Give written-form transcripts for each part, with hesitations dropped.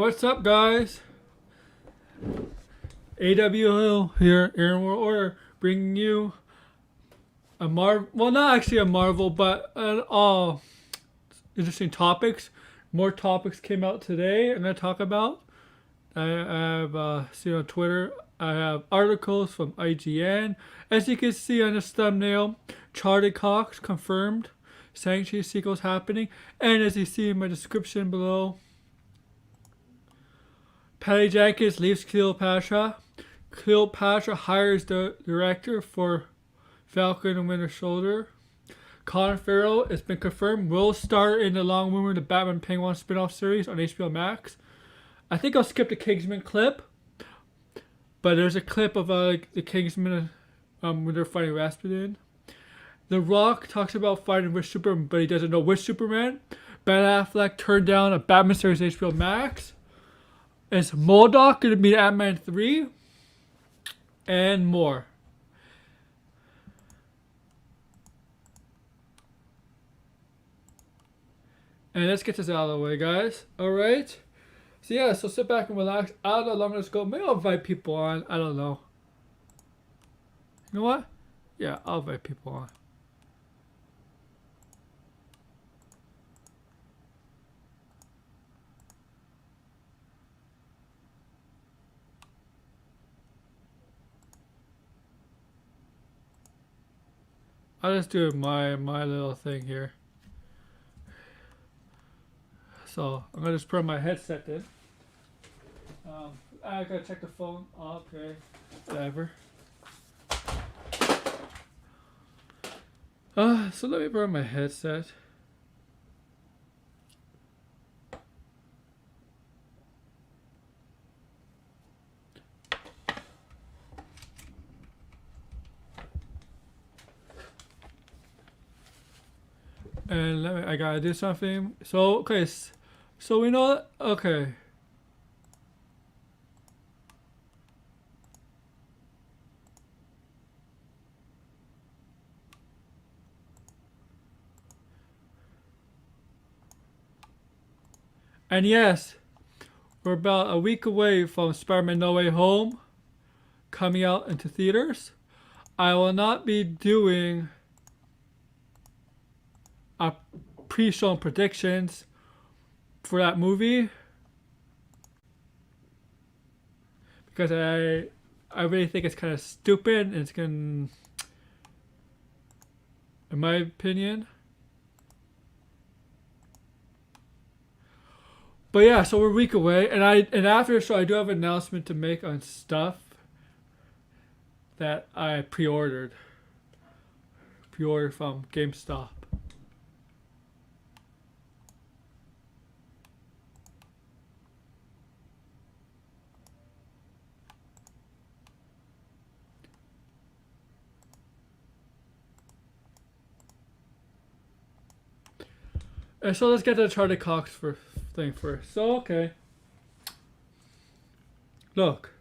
What's up, guys? AWL here, Aaron World Order, bringing you a well, not actually a Marvel, but all interesting topics. More topics came out today I'm going to talk about. I have seen on Twitter, I have articles from IGN. As you can see on this thumbnail, Charlie Cox confirmed Shang-Chi sequels happening. And as you see in my description below, Patty Jenkins leaves Cleopatra. Cleopatra hires the director for Falcon and Winter Soldier. Colin Farell, it's been confirmed, will star in the long-rumored The Batman Penguin spinoff series on HBO Max. I think I'll skip the Kingsman clip, but there's a clip of the Kingsman when they're fighting Rasputin. The Rock talks about fighting with Superman, but he doesn't know which Superman. Ben Affleck turned down a Batman series on HBO Max. Is MODAK going to be Ant-Man 3? And more. And let's get this out of the way, guys. Alright? So yeah, so sit back and relax. I don't know how long this go. Maybe I'll invite people on. I don't know. You know what? Yeah, I'll invite people on. I'll just do my little thing here. So I'm gonna just put my headset in. I gotta check the phone. Okay, whatever. So let me put on my headset. And I gotta do something. So, okay. So we know, okay. And yes, we're about a week away from Spider-Man No Way Home coming out into theaters. I will not be doing pre-shown predictions for that movie because I really think it's kind of stupid and it's gonna, in my opinion. But yeah, so we're a week away, and after the show I do have an announcement to make on stuff that I pre-ordered from GameStop. And so let's get to the Charlie Cox thing first. So, okay. Look.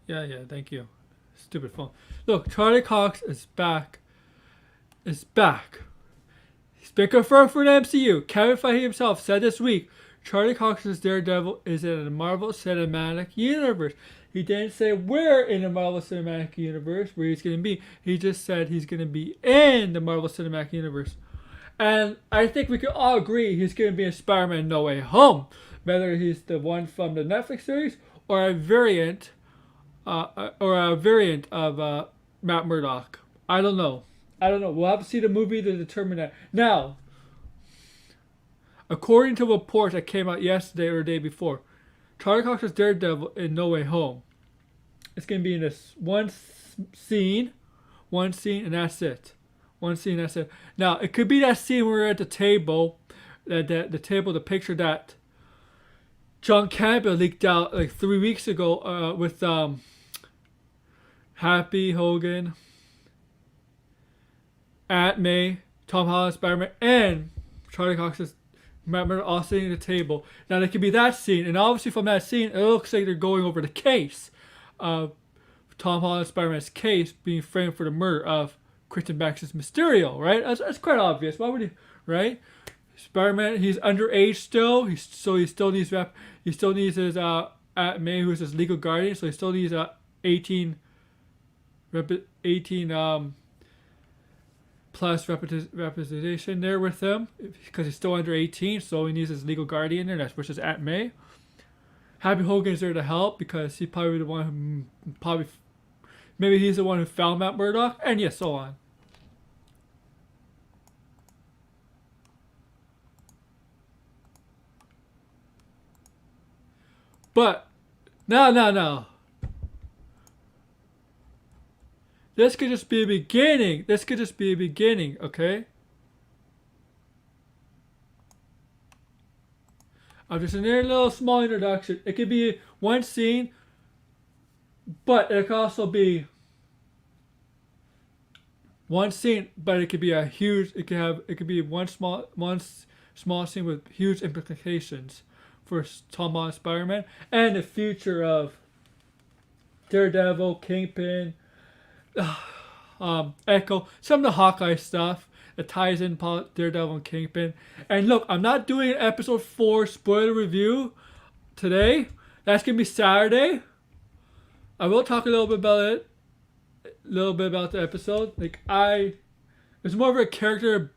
Yeah, thank you. Stupid phone. Look, Charlie Cox is back. He's been confirmed for the MCU. Kevin Feige himself said this week, Charlie Cox's Daredevil is in the Marvel Cinematic Universe. He didn't say where in the Marvel Cinematic Universe where he's going to be. He just said he's going to be in the Marvel Cinematic Universe. And I think we can all agree he's going to be in Spider-Man No Way Home. Whether he's the one from the Netflix series or a variant of Matt Murdock. I don't know. We'll have to see the movie to determine that. Now, according to reports that came out yesterday or the day before, Charlie Cox's Daredevil in No Way Home. It's going to be in this one scene, and that's it. One scene, that's it. Now, it could be that scene where we're at the table, the picture that John Campbell leaked out like 3 weeks ago with Happy Hogan, Aunt May, Tom Holland, Spider-Man, and Charlie Cox's Matt Murdock all sitting at the table. Now, it could be that scene, and obviously from that scene, it looks like they're going over the case of Tom Holland, Spider-Man's case being framed for the murder of Christian Baxter's Mysterio, right? That's quite obvious. Why would he, right? Spider-Man, he's underage still. He still needs he still needs his Aunt May, who's his legal guardian. So he still needs 18 plus representation there with him because he's still under 18. So he needs his legal guardian there, which is Aunt May. Happy Hogan's there to help because he's probably the one who maybe he's the one who found Matt Murdock, and yes, so on. But no. This could just be a beginning. Okay? I'm just in there, a little small introduction. It could be one scene, but it could also be one scene, but it could be a huge. It could be one small scene with huge implications for Tom Holland Spider-Man and the future of Daredevil, Kingpin, Echo, some of the Hawkeye stuff that ties in Daredevil and Kingpin. And look, I'm not doing an episode 4 spoiler review today. That's gonna be Saturday. I will talk a little bit about the episode. It's more of a character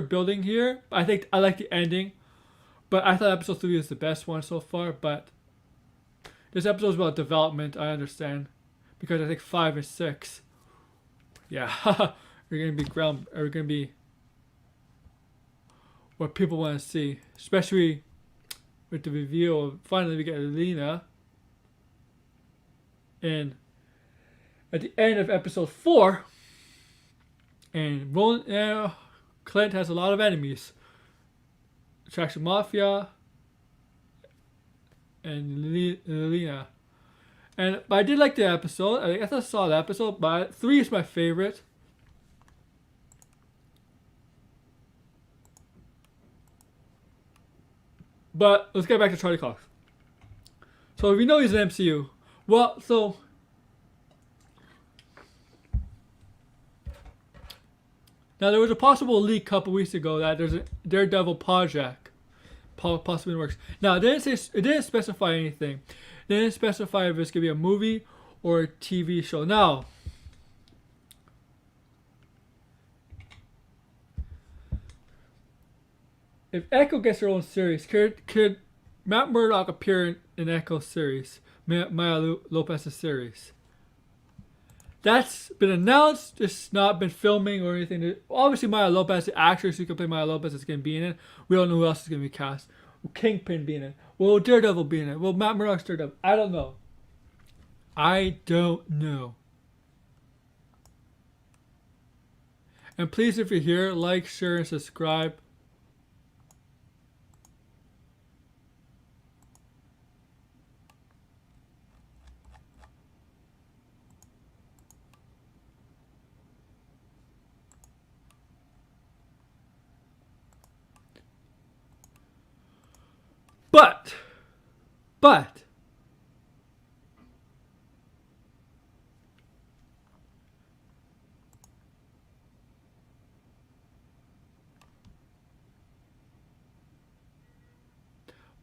building here. I think I like the ending, but I thought episode 3 is the best one so far. But this episode is about development. I understand, because I think 5 and 6, yeah, are gonna be what people want to see, especially with the reveal of finally we get Lena. And at the end of episode 4, and Clint has a lot of enemies. Attraction Mafia and Lena. But I did like the episode. I guess I saw the episode, but 3 is my favorite. But let's get back to Charlie Cox. So we know he's an MCU. Well, so now there was a possible leak a couple weeks ago that there's a Daredevil project possibly in the works. Now it didn't specify anything. They didn't specify if it's gonna be a movie or a TV show. Now, if Echo gets her own series, could Matt Murdock appear in Echo's series, Maya Lopez's series? That's been announced. It's not been filming or anything. Obviously, Maya Lopez, the actress who can play Maya Lopez, is going to be in it. We don't know who else is going to be cast. Will Kingpin be in it? Will Daredevil be in it? Will Matt Murdock's Daredevil? I don't know. And please, if you're here, like, share, and subscribe.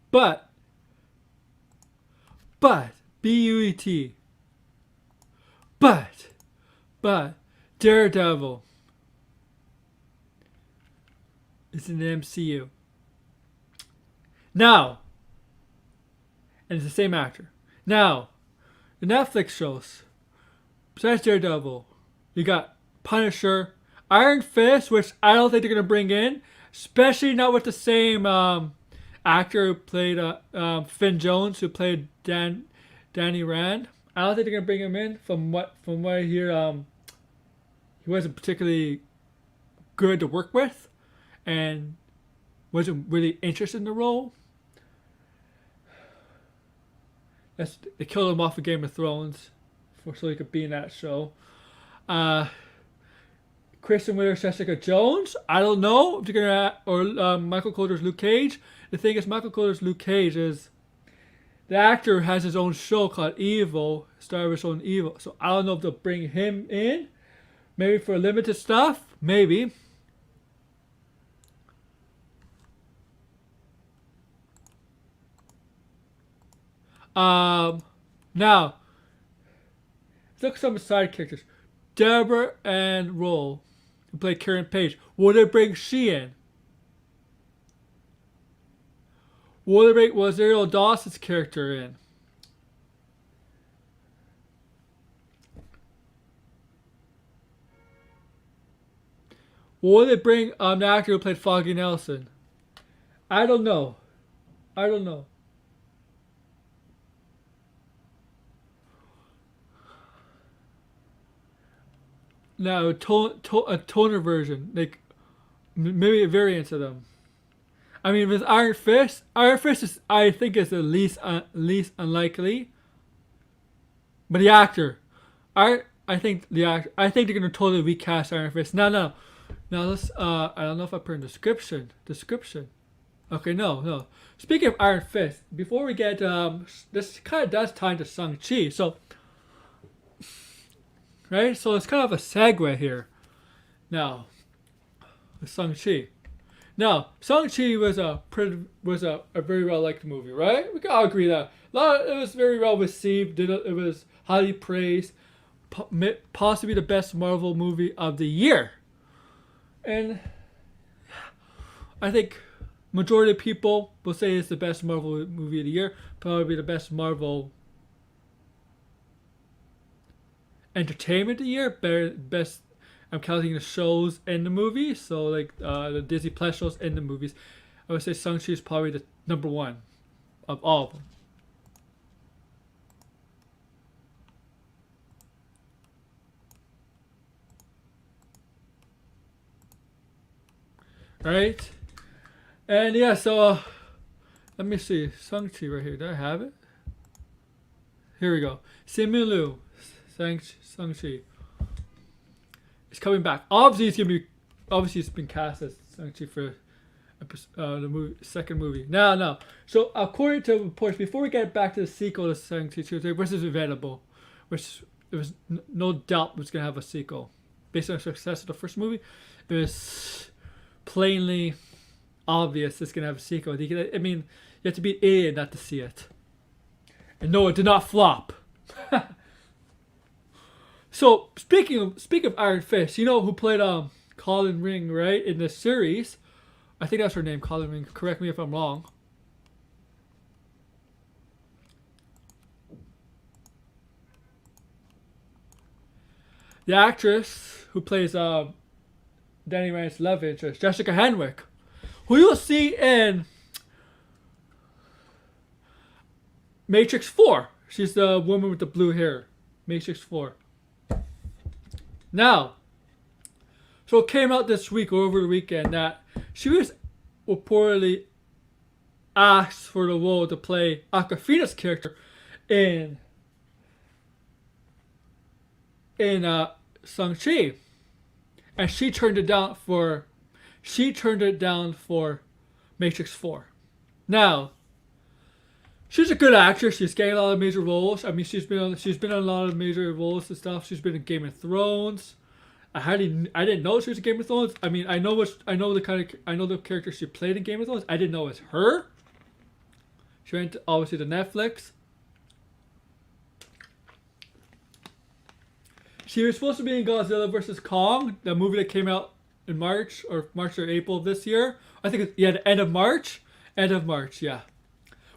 But B-U-E-T. But Daredevil is in the MCU. Now, and it's the same actor. Now, the Netflix shows, besides Daredevil, you got Punisher, Iron Fist, which I don't think they're going to bring in, especially not with the same actor who played Finn Jones, who played Danny Rand. I don't think they're going to bring him in. From what I hear, he wasn't particularly good to work with and wasn't really interested in the role. They killed him off of Game of Thrones so he could be in that show. Kristen Wiig's Jessica Jones. I don't know if they're gonna, or Michael Colter's Luke Cage. The thing is, Michael Colter's Luke Cage is the actor has his own show called Evil, Star Wars own Evil. So I don't know if they'll bring him in, maybe for limited stuff, maybe. Now let's look at some side characters. Deborah Ann Roll, who played Karen Page. Will they bring she in? Will they bring Rosario Dawson's character in? Will they bring the actor who played Foggy Nelson? I don't know. I don't know. Now, a toner version, like maybe a variant of them. I mean, with Iron Fist is, I think, is the least unlikely. But the actor, I think they're gonna totally recast Iron Fist. Now let's. I don't know if I put in description. Okay, no. Speaking of Iron Fist, before we get this kind of does tie into Shang-Chi, so. Right, so it's kind of a segue here. Now, Shang-Chi. Now, Shang-Chi was a very well liked movie, right? We can all agree that it was very well received. It was highly praised, possibly the best Marvel movie of the year. And I think majority of people will say it's the best Marvel movie of the year. Probably the best Marvel entertainment of the year. Best. I'm counting the shows in the movies, so like the Disney Plus shows in the movies. I would say Shang-Chi is probably the number one of all of them. Right? And yeah, so let me see. Shang-Chi right here. Do I have it? Here we go. Simu Liu. Shang-Chi. It's coming back. Obviously it's been cast as Shang-Chi for the second movie. No. So according to reports, before we get back to the sequel to Shang-Chi 2, which is available, which there was no doubt was gonna have a sequel. Based on the success of the first movie, it was plainly obvious it's gonna have a sequel. I mean, you have to be an idiot not to see it. And no, it did not flop. So speaking of Iron Fist, you know who played Colin Ring, right, in the series? I think that's her name, Colin Ring. Correct me if I'm wrong. The actress who plays Danny Rand's love interest, Jessica Henwick, who you'll see in Matrix 4. She's the woman with the blue hair. Matrix 4. Now, so it came out this week or over the weekend that she was reportedly asked for the role to play Awkwafina's character in Shang-Chi, and she turned it down for Matrix 4. Now, she's a good actress. She's getting a lot of major roles. I mean, she's been on a lot of major roles and stuff. She's been in Game of Thrones. I didn't know she was in Game of Thrones. I mean, I know the character she played in Game of Thrones. I didn't know it was her. She went obviously to Netflix. She was supposed to be in Godzilla vs. Kong, the movie that came out in March or April of this year. I think it's, the end of March. Yeah.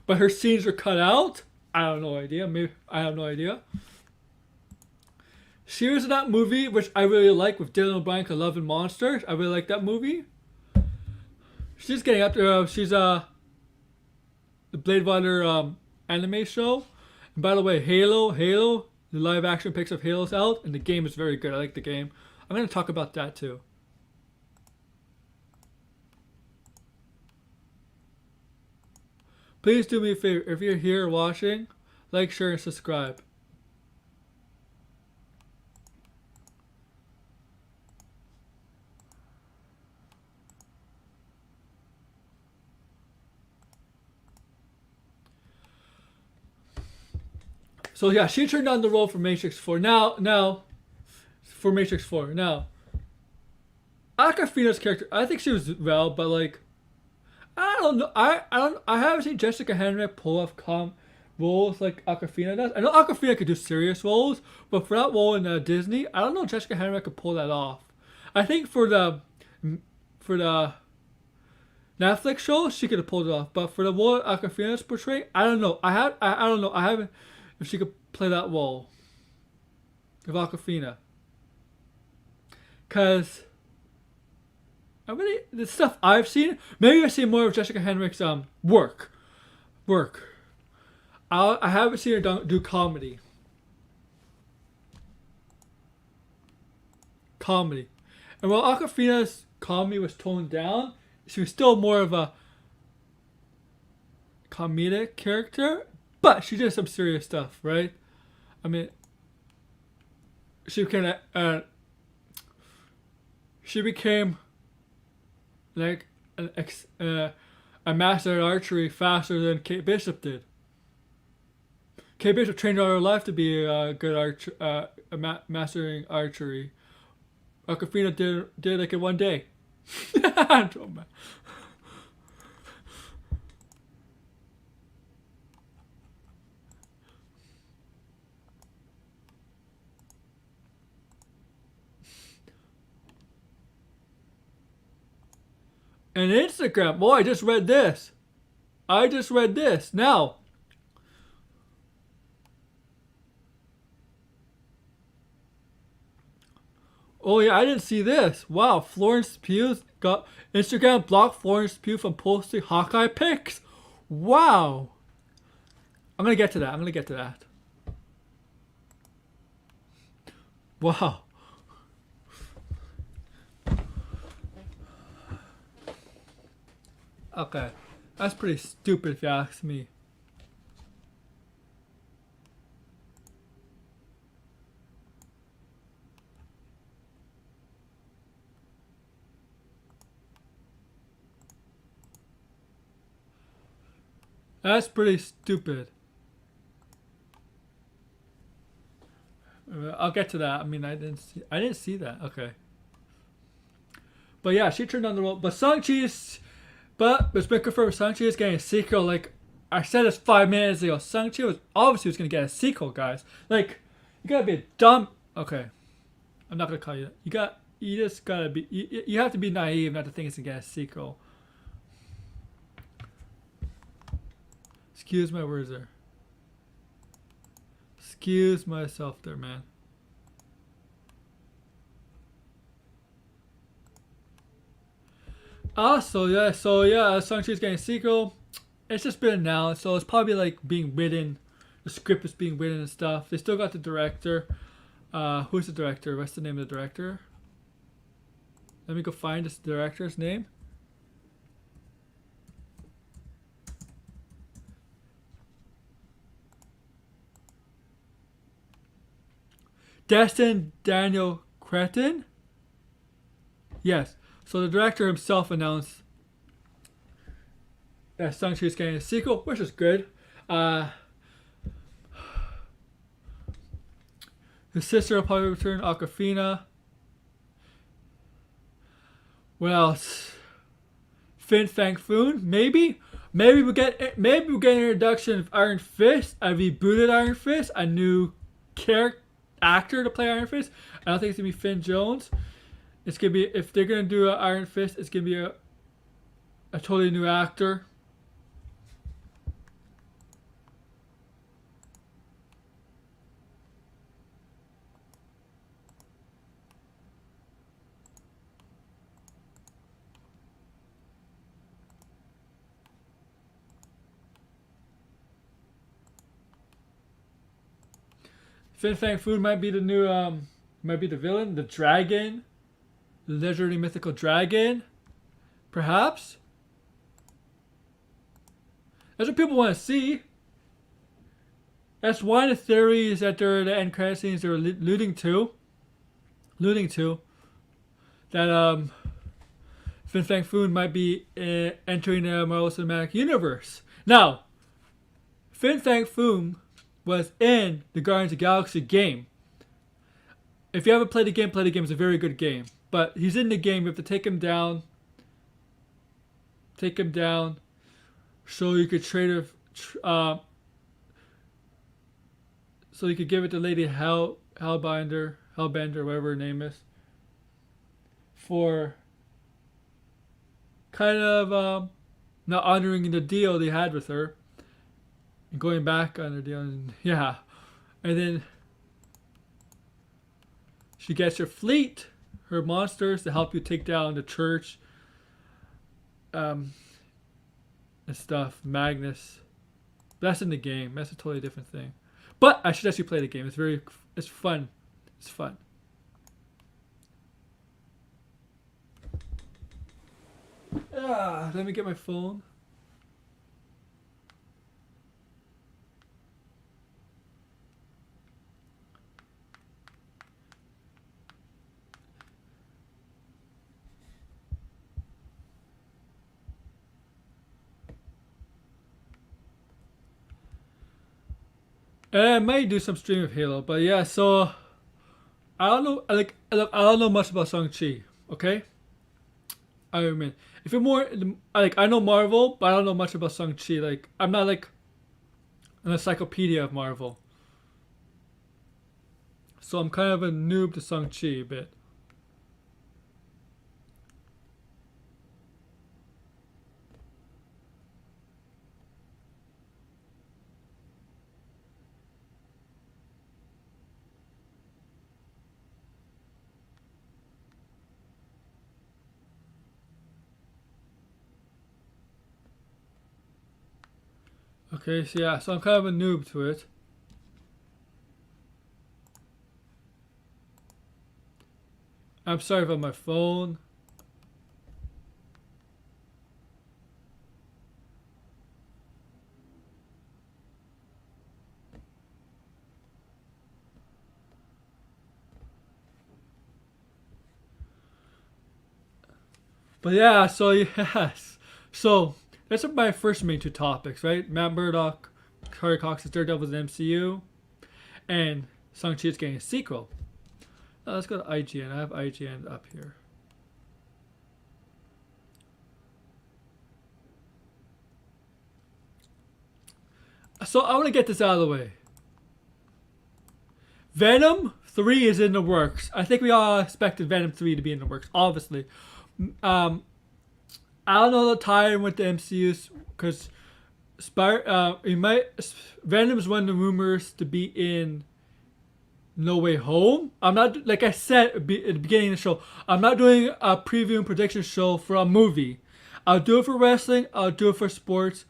But her scenes were cut out. I have no idea. She was in that movie, which I really like, with Dylan O'Brien, called Love and Monsters. I really like that movie. She's getting up there. She's the Blade Runner anime show. And by the way, Halo, the live action picks of Halo's out, and the game is very good. I like the game. I'm going to talk about that too. Please do me a favor. If you're here watching, like, share, and subscribe. So yeah, she turned down the role for Matrix 4. Now, Awkwafina's character, I think she was well, but like, I don't know. I haven't seen Jessica Henwick pull off roles like Awkwafina does. I know Awkwafina could do serious roles, but for that role in Disney, I don't know if Jessica Henwick could pull that off. I think for the Netflix show, she could have pulled it off, but for the role Awkwafina's portraying, I don't know. I don't know. I haven't if she could play that role of Awkwafina, cause I really the stuff I've seen. Maybe I've seen more of Jessica Henwick's work. I haven't seen her do comedy. And while Awkwafina's comedy was toned down, she was still more of a comedic character, but she did some serious stuff, right? I mean, she became like a master at archery faster than Kate Bishop did. Kate Bishop trained all her life to be a good mastering archery. Awkwafina did like in one day. I don't know. And Instagram. Boy, I just read this. Now. Oh yeah, I didn't see this. Wow, Florence Pugh's got Instagram blocked Florence Pugh from posting Hawkeye pics. Wow. I'm gonna get to that. Wow. Okay. That's pretty stupid if you ask me. That's pretty stupid. I'll get to that. I mean, I didn't see that. Okay. But yeah, she turned on the roll. But but it's been confirmed Shang-Chi is getting a sequel. Like I said this 5 minutes ago, Shang-Chi was going to get a sequel, guys. Like you gotta be a dumb. Okay, I'm not gonna call you that. You just gotta be. You have to be naive not to think it's gonna get a sequel. Excuse my words there. Excuse myself there, man. So yeah, Shang-Chi's getting a sequel. It's just been announced, so it's probably like being written. The script is being written and stuff. They still got the director. Who's the director? What's the name of the director? Let me go find this director's name. Destin Daniel Cretton? Yes. So the director himself announced that Shang-Chi is getting a sequel, which is good. His sister will probably return, Awkwafina. What else? Fin Fang Foom, maybe? Maybe we'll get an introduction of Iron Fist, a rebooted Iron Fist, a new actor to play Iron Fist. I don't think it's gonna be Finn Jones. It's gonna be, if they're gonna do an Iron Fist, it's gonna be a totally new actor. Fin Fang Foom might be the new, might be the villain, the dragon, the legendary mythical dragon, perhaps. That's what people want to see. That's one of the theories that they're the end credit scenes they're alluding to. That Fin Fang Foom might be entering the Marvel Cinematic Universe. Now, Fin Fang Foom was in the Guardians of the Galaxy game. If you haven't played the game, play the game. It's a very good game. But he's in the game. You have to take him down. So you could trade so you could give it to Lady Hellbender, whatever her name is, for kind of not honoring the deal they had with her and going back on the deal. And yeah, and then she gets her fleet, her monsters, to help you take down the church and stuff. Magnus. That's in the game. That's a totally different thing. But I should actually play the game. It's fun. It's fun. Let me get my phone. I might do some stream of Halo, but yeah. So I don't know. I don't know much about Shang-Chi. Okay. I mean, if you're more I know Marvel, but I don't know much about Shang-Chi. Like, I'm not like an encyclopedia of Marvel, so I'm kind of a noob to Shang-Chi a bit. Okay, so yeah, so I'm kind of a noob to it. I'm sorry about my phone. But yeah, so yes. So that's my first main two topics, right? Matt Murdock, Corey Cox's Daredevil in MCU, and Shang-Chi is getting a sequel. Now let's go to IGN. I have IGN up here. So I want to get this out of the way. Venom 3 is in the works. I think we all expected Venom 3 to be in the works, obviously. I don't know the time with the MCU because Venom is one of the rumors to be in No Way Home. I'm not, like I said at the beginning of the show, I'm not doing a preview and prediction show for a movie. I'll do it for wrestling, I'll do it for sports,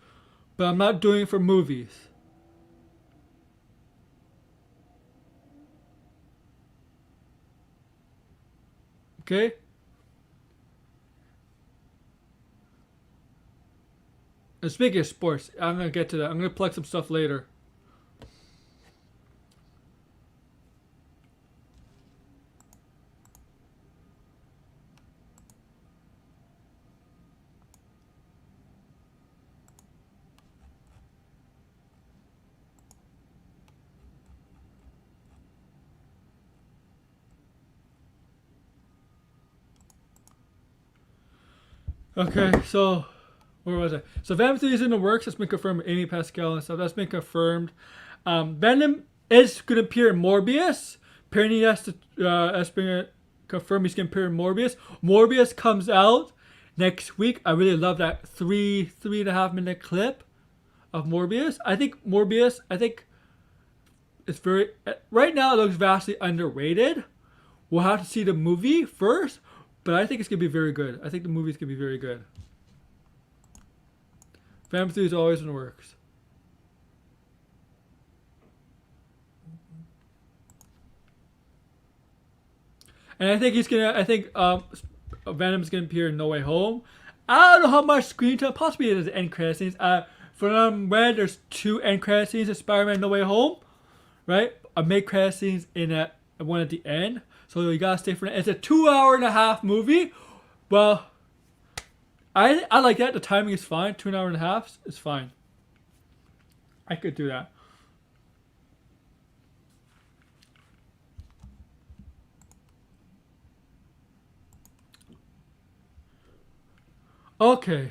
but I'm not doing it for movies. Okay? And speaking of sports, I'm going to get to that. I'm going to plug some stuff later. Okay, so where was I? So Venom 3 is in the works. That's been confirmed with Amy Pascal and stuff. That's been confirmed. Venom is going to appear in Morbius. Apparently that's been confirmed he's going to appear in Morbius. Morbius comes out next week. I really love that 3.5 minute clip of Morbius. I think it's very, right now it looks vastly underrated. We'll have to see the movie first, but I think it's going to be very good. I think the movie's going to be very good. Venom 3 is always in the works. And I think Venom's gonna appear in No Way Home. I don't know how much screen time, possibly there's end credit scenes. From where there's 2 end credit scenes of Spider-Man No Way Home, right? A mid credit scenes in one at the end. So you gotta stay for that. It's a 2.5 hour movie. Well, I like that. The timing is fine. 2.5 hours is fine. I could do that. Okay.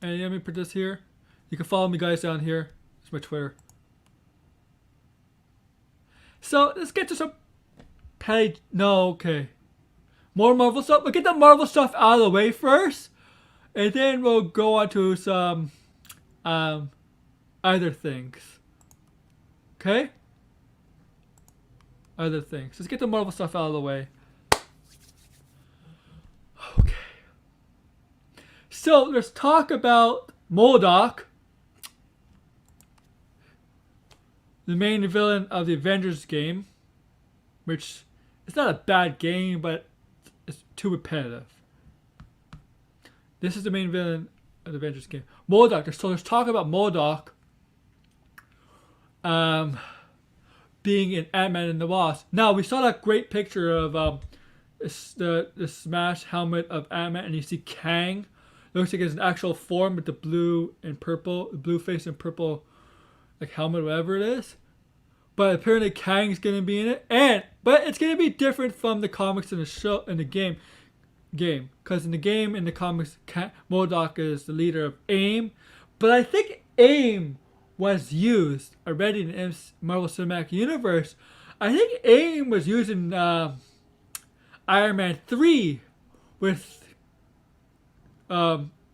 And let me put this here. You can follow me guys down here. It's my Twitter. So let's get to some petty. No, okay. More Marvel stuff. We'll get the Marvel stuff out of the way first, and then we'll go on to some other things. Okay? Other things. Let's get the Marvel stuff out of the way. Okay. So let's talk about MODAK, the main villain of the Avengers game, which it's not a bad game, but it's too repetitive. This is the main villain of the Avengers game. MODAK. So let's talk about MODAK being in Ant-Man and the Wasp. Now, we saw that great picture of the smashed helmet of Ant-Man, and you see Kang. Looks like it's an actual form with the blue and purple, the blue face and purple like helmet, whatever it is. But apparently Kang's gonna be in it, but it's gonna be different from the comics in the show in the game. Because in the comics, MODAK is the leader of AIM, but I think AIM was used already in the Marvel Cinematic Universe. I think AIM was used in Iron Man 3 with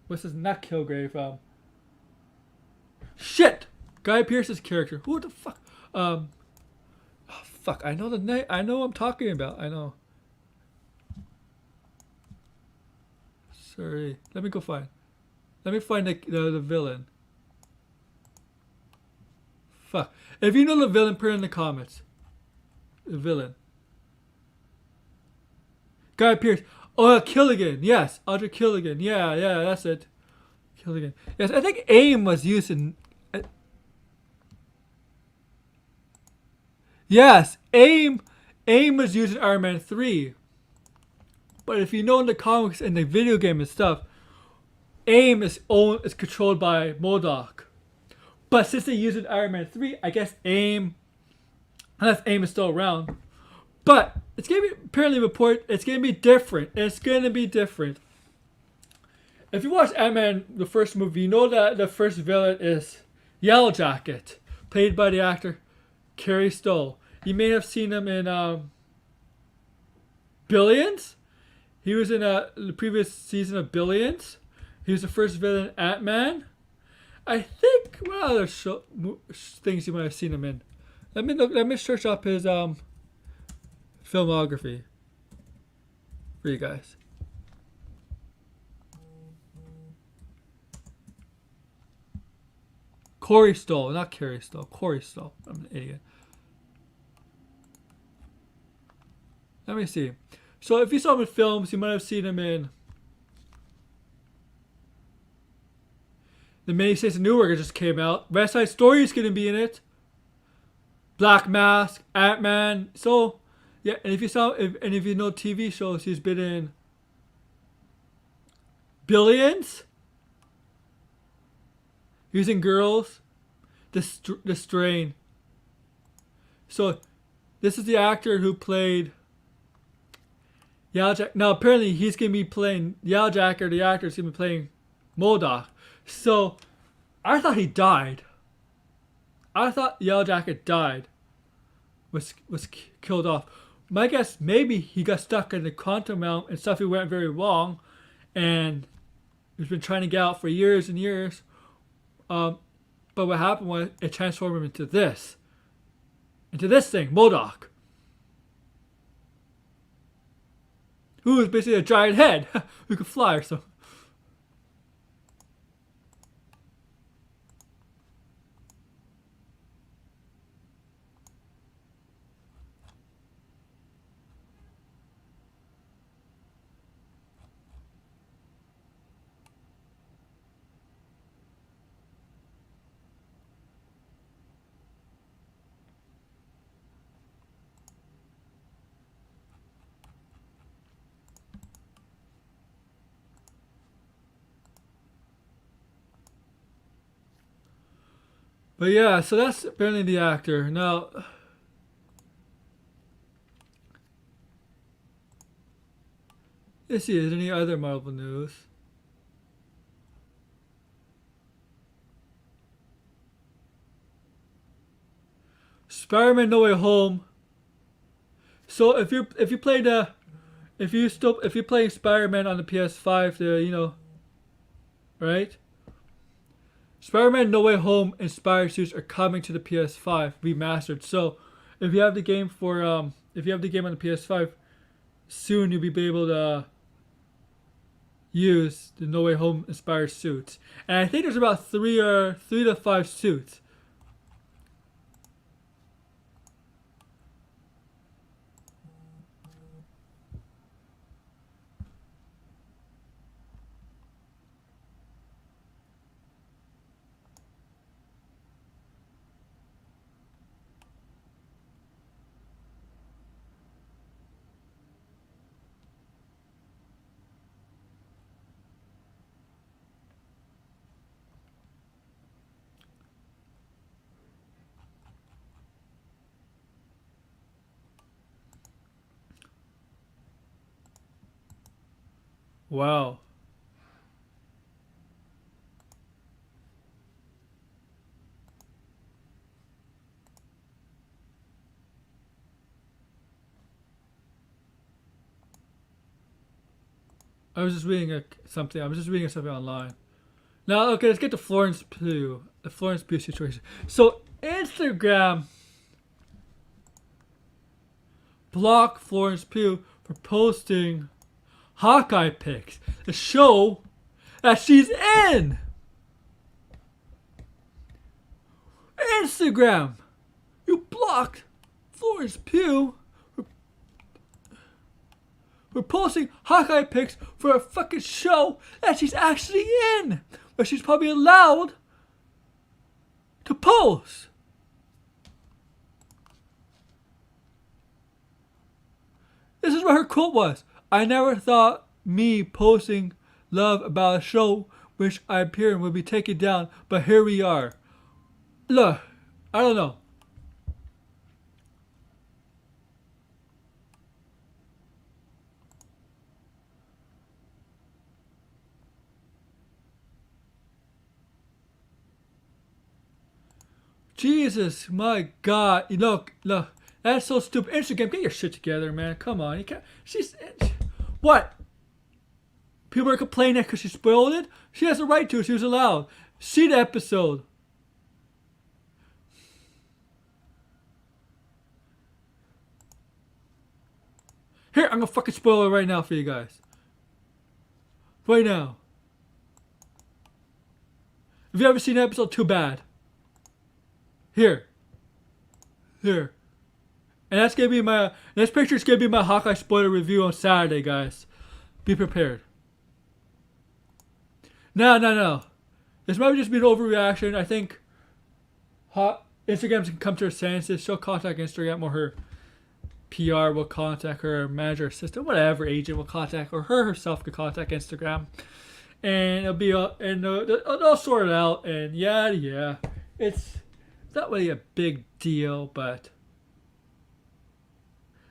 what's his, not Kilgrave, shit, Guy Pearce's character. Who the fuck? Oh, fuck, I know the name. I know what I'm talking about. I know. Sorry, let me find the villain. Fuck. If you know the villain, put it in the comments. The villain. Guy Pearce. Oh, Killigan. Yes, Audrey Killigan. Yeah, that's it. Killigan. Yes, I think AIM was used in. Yes, AIM was used in Iron Man 3. But if you know in the comics and the video game and stuff, AIM is controlled by MODAK. But since they use it in Iron Man 3, I guess AIM, unless AIM is still around. But it's going to be, apparently it's going to be different. It's going to be different. If you watch Ant-Man, the first movie, you know that the first villain is Yellow Jacket, played by the actor Carrie Stoll. You may have seen him in Billions. He was in the previous season of Billions. He was the first villain, Ant-Man. I think what other things you might have seen him in. Let me search up his filmography for you guys. Corey Stoll, not Carrie Stoll. Corey Stoll. I'm an idiot. Let me see. So if you saw him in films, you might have seen him in the miniseries of Newark just came out. West Side Story is going to be in it. Black Mask, Ant-Man. So yeah, and if you know TV shows, he's been in Billions. He was in Girls, The Strain. So this is the actor who played Yellow Jacket. Now apparently he's gonna be playing Yellow Jacket. The actor is gonna be playing MODAK. So I thought he died. I thought Yellow Jacket died. Was killed off. My guess, maybe he got stuck in the quantum realm and stuff went very wrong, and he's been trying to get out for years and years. But what happened was it transformed him into this thing, MODAK, who is basically a giant head who could fly or something. But yeah, so that's apparently the actor. Now, let's see, is there any other Marvel news? Spider-Man No Way Home So if you play the if you play Spider-Man on the PS5, right? Spider-Man No Way Home inspired suits are coming to the PS5 remastered. So if you have the game if you have the game on the PS5, soon you'll be able to use the No Way Home inspired suits. And I think there's about three to five suits. Wow. I was just reading something. I was just reading something online. Now, okay, let's get to Florence Pugh. The Florence Pugh situation. So, Instagram blocked Florence Pugh for posting Hawkeye pics. The show that she's in. Instagram, you blocked Florence Pugh for posting Hawkeye pics for a fucking show that she's actually in, but she's probably allowed to post. This is what her quote was. I never thought me posting love about a show which I appear in would be taken down, but here we are. Look, I don't know. Jesus, my God. Look. That's so stupid. Instagram, get your shit together, man. Come on. You can't. What? People are complaining because she spoiled it? She has a right to. She was allowed. See the episode. Here, I'm gonna fucking spoil it right now for you guys. Right now. If you haven't seen the episode, too bad. Here. And that's gonna be this picture's gonna be my Hawkeye spoiler review on Saturday, guys. Be prepared. No. This might just be an overreaction. I think Instagram can come to her senses. She'll contact Instagram, or her PR will contact her manager, assistant, whatever agent will contact, or her herself could contact Instagram, and it'll be they'll sort it out. And yeah, it's not really a big deal, but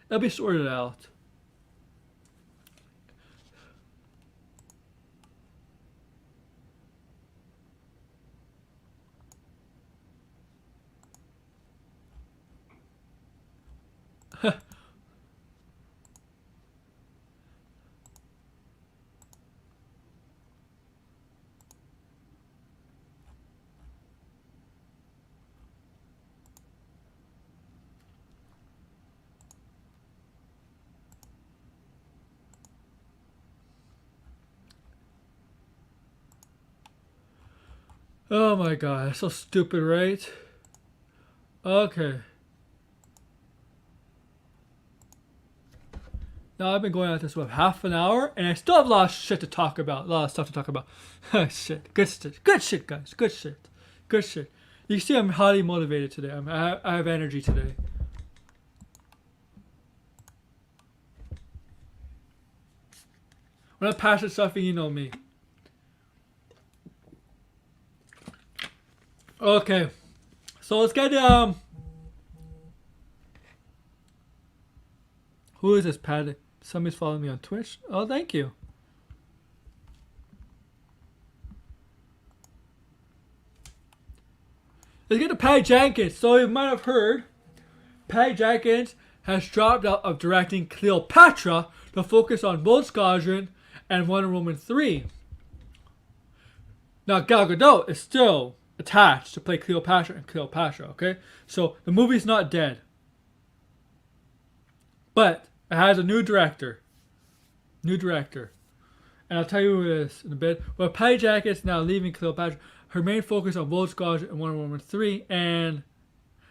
it'll be sorted out. Oh my God, that's so stupid, right? Okay. Now I've been going at this for half an hour, and I still have a lot of shit to talk about. A lot of stuff to talk about. Shit. Good shit, guys. Good shit. You see, I'm highly motivated today. I have energy today. When I'm passionate stuff, you know me. Okay, so let's get who is this, Pat? Somebody's following me on Twitch. Oh, thank you. Let's get to Patty Jenkins. So you might have heard, Patty Jenkins has dropped out of directing Cleopatra to focus on Rogue Squadron and Wonder Woman 3. Now, Gal Gadot is still attached to play Cleopatra and Cleopatra, okay? So, the movie's not dead. But, it has a new director. And I'll tell you who it is in a bit. Well, Patty Jenkins now leaving Cleopatra. Her main focus on Rogue Squadron and Wonder Woman 3. And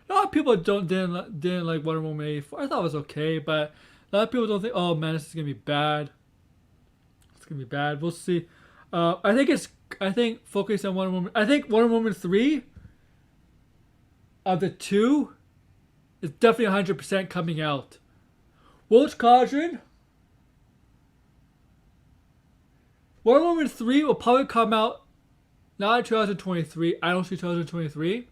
a lot of people didn't like Wonder Woman 84. I thought it was okay, but a lot of people don't think, oh man, this is going to be bad. It's going to be bad. We'll see. I think focus on Wonder Woman. I think Wonder Woman 3 of the two is definitely 100% coming out. Rogue Squadron, Wonder Woman 3 will probably come out not in 2023. I don't see 2023.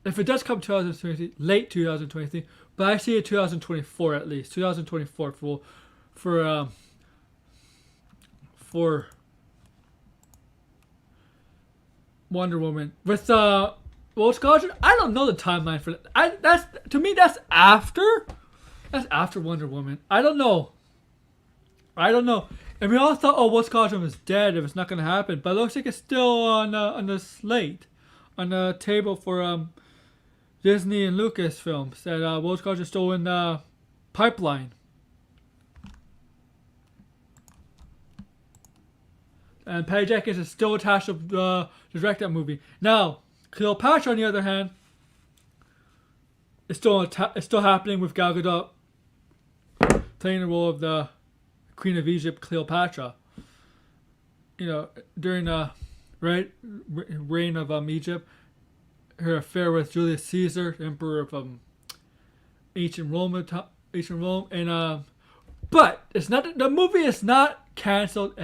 If it does come 2023, late 2023, but I see it 2024 at least. 2024 for Wonder Woman. With Rogue Squadron, I don't know the timeline for that. That's after. That's after Wonder Woman. I don't know. And we all thought, Rogue Squadron was dead if it's not going to happen, but it looks like it's still on the slate, on the table for Disney and Lucasfilms. That Rogue Squadron is still in the pipeline. And Patty Jenkins is still attached to direct that movie. Now, Cleopatra, on the other hand, is still happening with Gal Gadot playing the role of the Queen of Egypt, Cleopatra. You know, during the reign of Egypt, her affair with Julius Caesar, Emperor of ancient Rome, and but it's not, the movie is not canceled.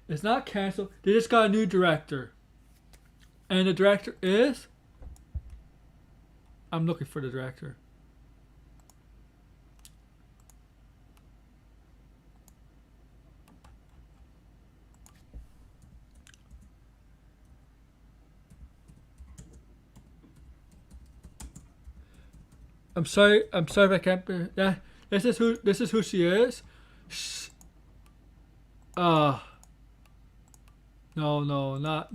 It's not canceled. They just got a new director. And the director is... I'm looking for the director. I'm sorry if I can't be... Yeah, this is who she is. No, not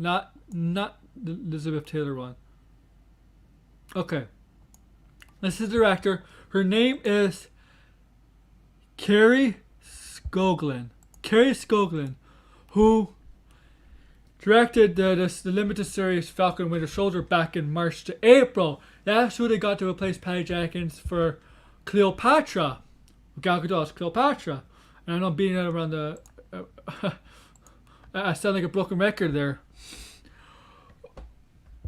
the Elizabeth Taylor one. Okay. This is the director. Her name is Carrie Scoglin. Who directed the limited series Falcon Winter Soldier back in March to April. That's who they got to replace Patty Jenkins for Cleopatra. Gal Gadot's Cleopatra. And I know I'm beating it around the... I sound like a broken record there.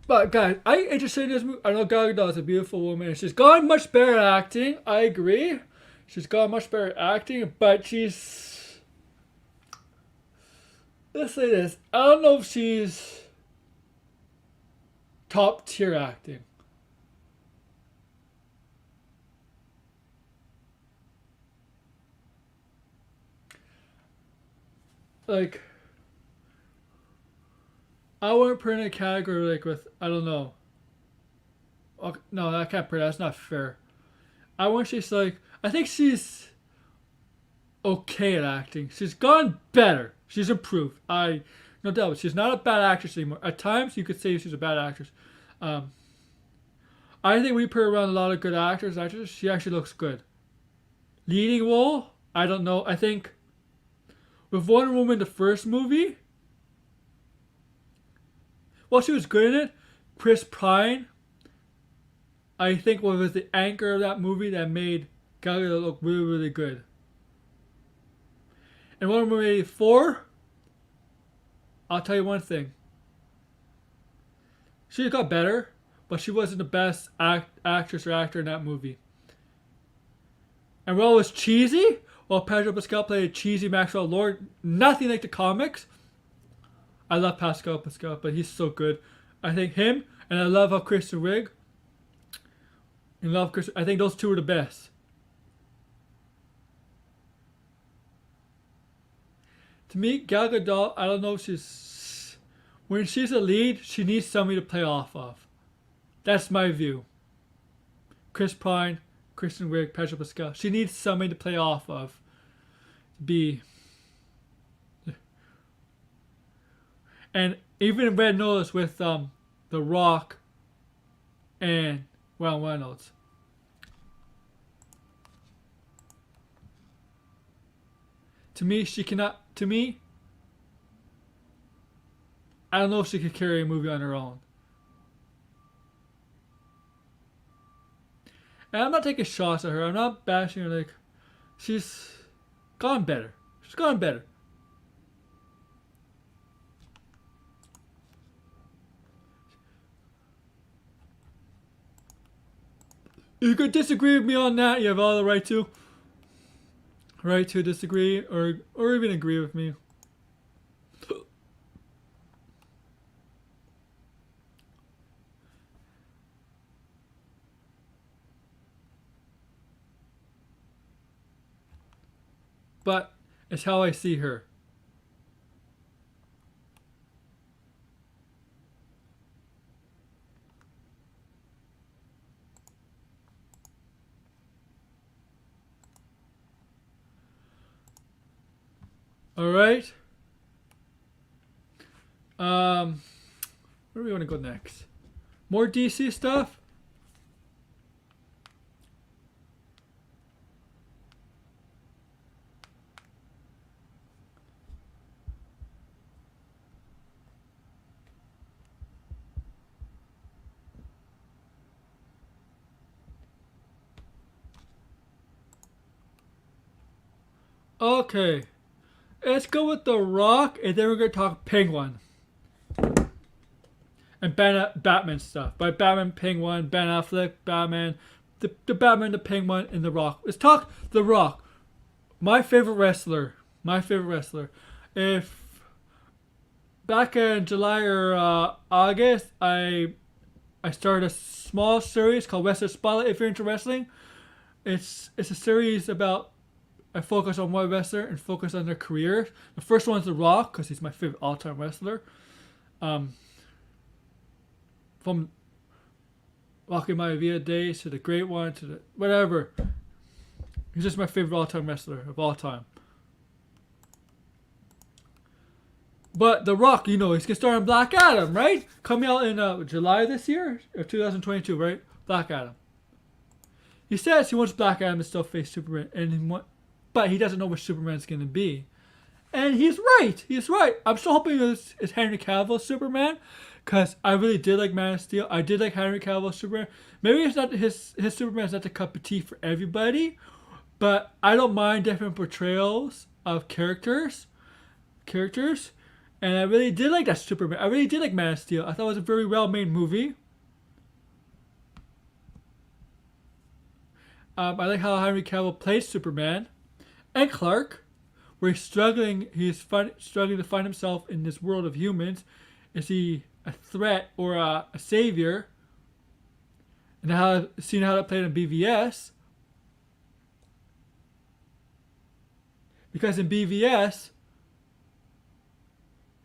But guys, I'm interested in this movie. I know Gal Gadot is a beautiful woman, and she's gotten much better at acting. I agree. She's gotten much better at acting, but she's... Let's say this. I don't know if she's top tier acting. Like... I wouldn't put her in a category like with, I don't know. Okay, no, I can't put it. That's not fair. I think she's okay at acting. She's gotten better. She's improved. No doubt. She's not a bad actress anymore. At times, you could say she's a bad actress. I think we put her around a lot of good actors. She actually looks good. Leading role, I don't know. I think with Wonder Woman, the first movie, well, she was good in it. Chris Pine, I think, was the anchor of that movie that made Gal Gadot look really, really good. And Wonder Woman 84, I'll tell you one thing. She got better, but she wasn't the best actress or actor in that movie. And while it was cheesy, while Pedro Pascal played cheesy Maxwell Lord, nothing like the comics. I love Pascal, but he's so good. I think him, and I love how Kristen Wiig. I think those two are the best. To me, Gal Gadot, I don't know if when she's a lead, she needs somebody to play off of. That's my view. Chris Pine, Kristen Wiig, Pedro Pascal. She needs somebody to play off of. Be. And even in Red Notice with The Rock and Ryan Reynolds. To me, she cannot. To me, I don't know if she could carry a movie on her own. And I'm not taking shots at her. I'm not bashing her. Like, she's gone better. She's gone better. You could disagree with me on that. You have all the right to. Right to disagree or even agree with me. But it's how I see her. All right. Where do we want to go next? More DC stuff? Okay. Let's go with The Rock, and then we're going to talk Penguin. And Batman stuff. By Batman, Penguin, Ben Affleck, Batman, the Batman, the Penguin, and The Rock. Let's talk The Rock. My favorite wrestler. If back in July or August, I started a small series called Wrestler Spotlight. If you're into wrestling, it's a series about I focus on one wrestler and focus on their career. The first one's The Rock because he's my favorite all-time wrestler. From Rocky Maivia days to the Great One to the whatever. He's just my favorite all-time wrestler of all time. But The Rock, he's going to star in Black Adam, right? Coming out in July this year or 2022, right? Black Adam. He says he wants Black Adam to still face Superman, but he doesn't know what Superman's going to be. And he's right. I'm still hoping it's Henry Cavill Superman, because I really did like Man of Steel. I did like Henry Cavill Superman. Maybe it's not his Superman's not the cup of tea for everybody, but I don't mind different portrayals of characters. And I really did like that Superman. I really did like Man of Steel. I thought it was a very well-made movie. I like how Henry Cavill plays Superman and Clark, where he's struggling to find himself in this world of humans. Is he a threat or a savior? And seeing how that played in BVS. Because in BVS,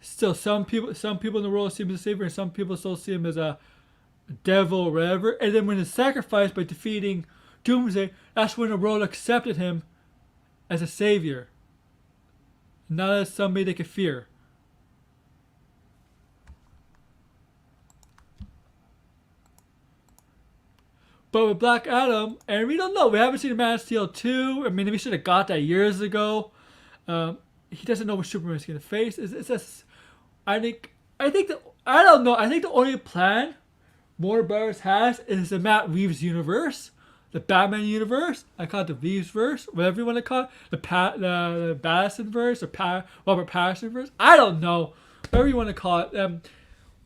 still some people in the world see him as a savior, and some people still see him as a devil or whatever. And then when he's sacrificed by defeating Doomsday, that's when the world accepted him as a savior, not as somebody they could fear. But with Black Adam, and we don't know, we haven't seen Man of Steel 2. I mean, we should have got that years ago. He doesn't know what Superman's going to face. It's just, I think the only plan Warner Brothers has is the Matt Reeves universe. The Batman universe, I call it the Reeves-verse, whatever you want to call it, the Pattinson-verse or Robert Pattinson-verse. I don't know, whatever you want to call it.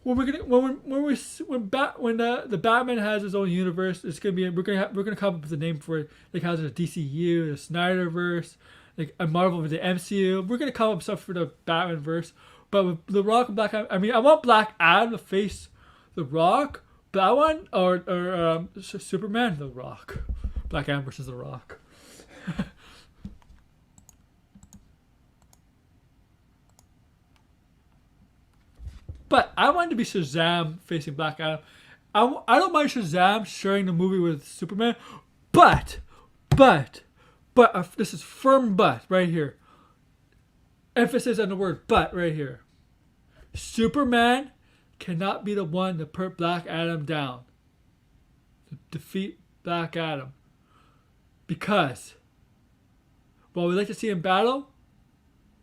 When the Batman has his own universe, it's gonna be we're gonna come up with a name for it, like how there's a DCU, the Snyderverse, like a Marvel with the MCU. We're gonna come up with stuff for the Batman-verse. But with The Rock and Black Adam, I mean, I want Black Adam to face The Rock. But I want, or Superman, The Rock. Black Adam versus The Rock. But I wanted to be Shazam facing Black Adam. I don't mind Shazam sharing the movie with Superman, but, but, this is firm but right here. Emphasis on the word but right here. Superman cannot be the one to put Black Adam down. To defeat Black Adam. Because while we like to see him battle,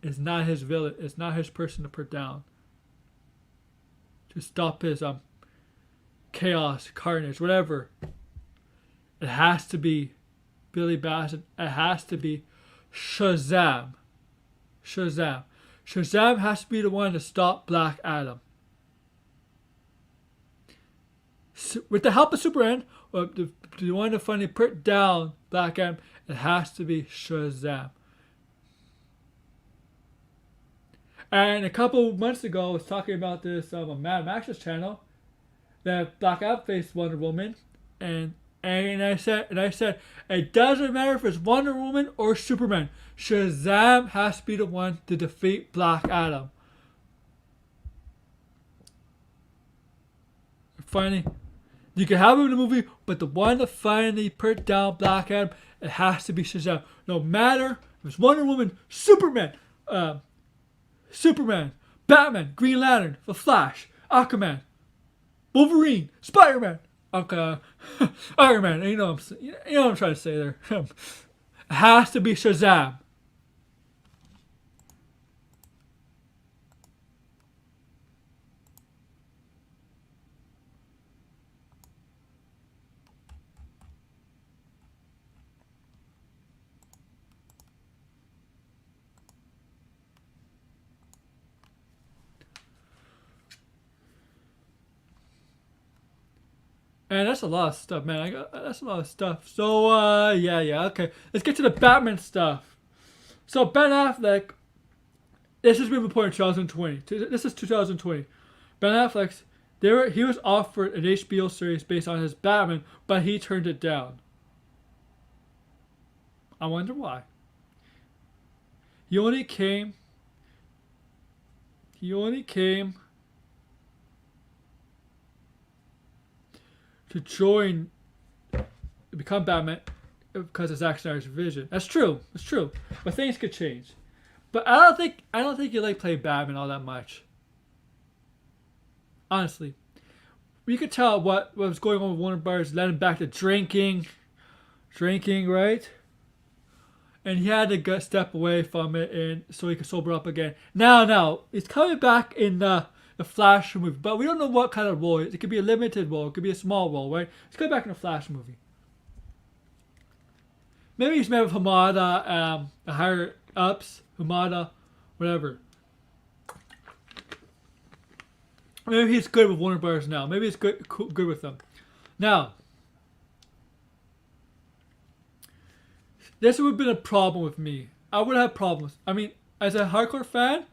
it's not his villain. It's not his person to put down. To stop his chaos, carnage, whatever. It has to be Billy Bassett. It has to be Shazam. Shazam has to be the one to stop Black Adam. With the help of Superman, or the one to finally put down Black Adam, it has to be Shazam. And a couple months ago, I was talking about this on Mad Max's channel, that Black Adam faced Wonder Woman, and I said, it doesn't matter if it's Wonder Woman or Superman. Shazam has to be the one to defeat Black Adam. Finally, you can have him in the movie, but the one to finally put down Black Adam, it has to be Shazam. No matter if it's Wonder Woman, Superman, Batman, Green Lantern, The Flash, Aquaman, Wolverine, Spider-Man, Iron Man. You know what I'm trying to say there. It has to be Shazam. And that's a lot of stuff, man. That's a lot of stuff. So, yeah, okay. Let's get to the Batman stuff. So, Ben Affleck, this has been reported in 2020. This is 2020. Ben Affleck's, he was offered an HBO series based on his Batman, but he turned it down. I wonder why. He only came to become Batman because of Zack Snyder's vision. That's true. But things could change. But I don't think you like playing Batman all that much. Honestly, you could tell what was going on with Warner Brothers, led him back to drinking, right? And he had to step away from it, and so he could sober up again. Now he's coming back in the Flash movie, but we don't know what kind of role. It could be a limited role, it could be a small role, right? He's coming back in the Flash movie. Maybe he's met with Hamada, the higher ups, Hamada, whatever. Maybe he's good with Warner Brothers now. Maybe he's good with them. Now, this would have been a problem with me. I would have problems. I mean, as a hardcore fan,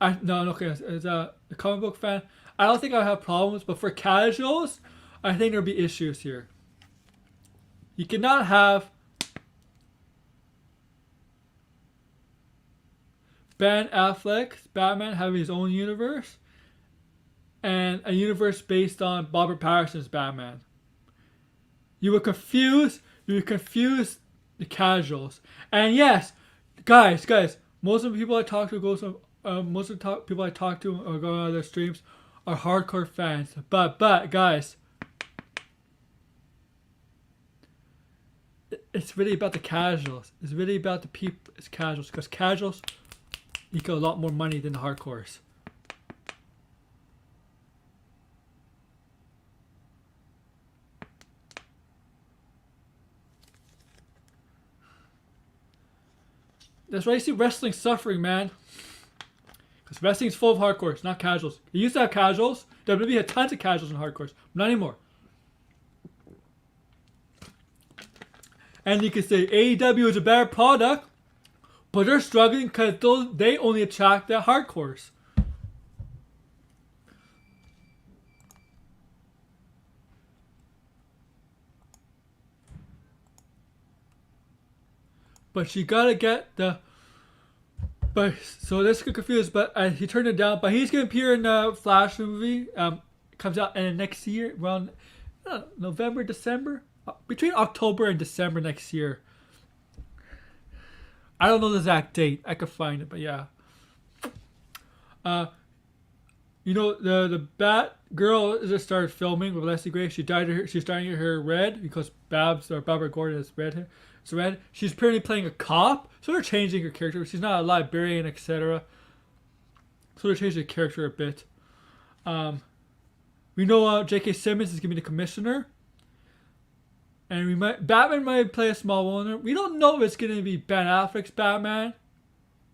as a comic book fan, I don't think I have problems. But for casuals, I think there'll be issues here. You cannot have Ben Affleck's Batman having his own universe and a universe based on Robert Pattinson's Batman. You would confuse the casuals. And yes, guys, most of the people I talk to people I talk to or go on their streams are hardcore fans. But guys, it's really about the casuals. It's really about the people. It's casuals, because casuals equal a lot more money than the hardcores. That's why you see wrestling suffering, man. Because wrestling is full of hardcores, not casuals. You used to have casuals. WWE had tons of casuals and hardcores. Not anymore. And you can say AEW is a better product, but they're struggling because they only attract the hardcores. But you gotta get the. But so this could confuse. But he turned it down. But he's gonna appear in the Flash movie. Comes out in the next year, around November, December, between October and December next year. I don't know the exact date. I could find it, but yeah. Uh, the Bat Girl just started filming with Leslie Gray. She's dyeing her hair red because Barbara Gordon has red hair. It's red. She's apparently playing a cop, so they're changing her character. She's not a librarian, etc. So they're changing the character a bit. We know J.K. Simmons is going to be the commissioner. And Batman might play a small one. We don't know if it's going to be Ben Affleck's Batman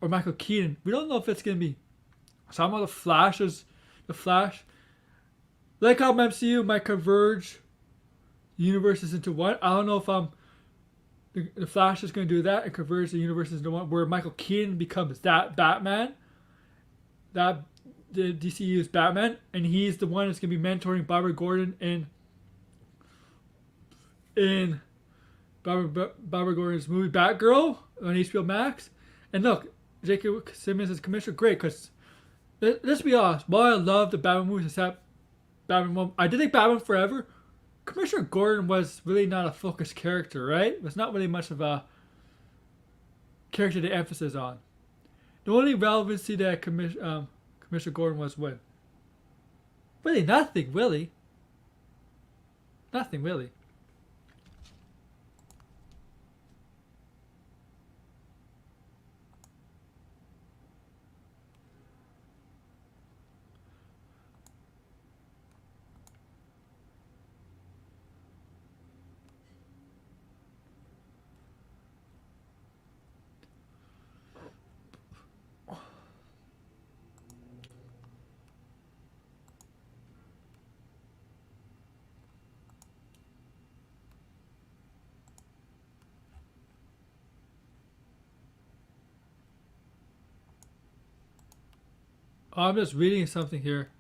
or Michael Keaton. We don't know if it's going to be some of the Flash. Like how MCU might converge universes into one. I don't know if the Flash is going to do that and converge the universes into one, where Michael Keaton becomes that Batman, that the DCU's Batman, and he's the one that's going to be mentoring Barbara Gordon in Barbara Gordon's movie Batgirl on HBO Max. And look, J.K. Simmons is commissioner. Great, because let's be honest. While I love the Batman movies, except Batman 1, I did think Batman Forever, Commissioner Gordon was really not a focused character, right? It was not really much of a character to emphasis on. The only relevancy that Commissioner Gordon was when? Really, nothing, really. Nothing, really. I'm just reading something here.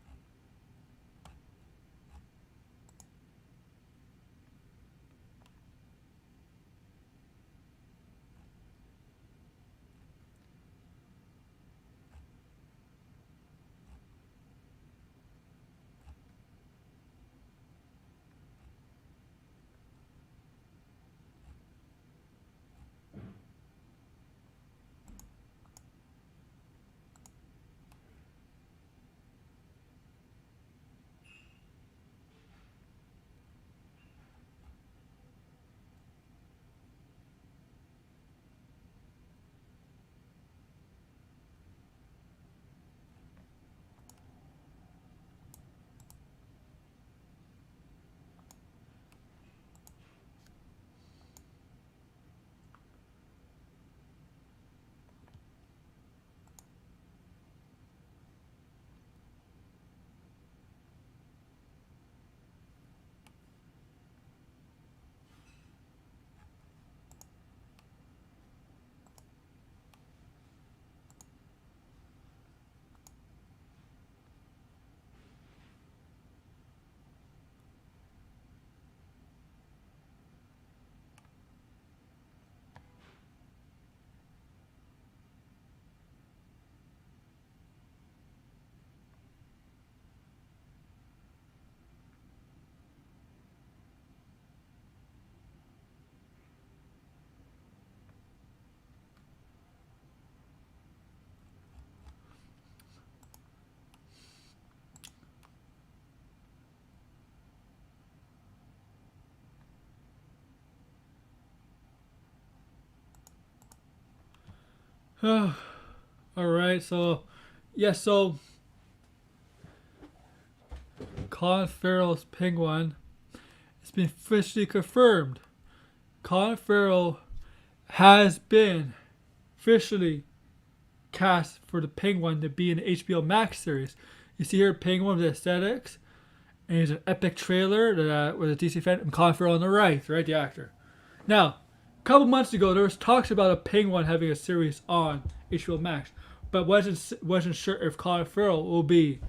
All right, so Colin Farrell's Penguin has been officially confirmed. Colin Farrell has been officially cast for the Penguin to be in the HBO Max series. You see here Penguin with the aesthetics, and he's an epic trailer that with a DC fan, and Colin Farrell on the right, the actor. Now, a couple months ago, there was talks about a Penguin having a series on HBO Max, but wasn't sure if Colin Farrell will be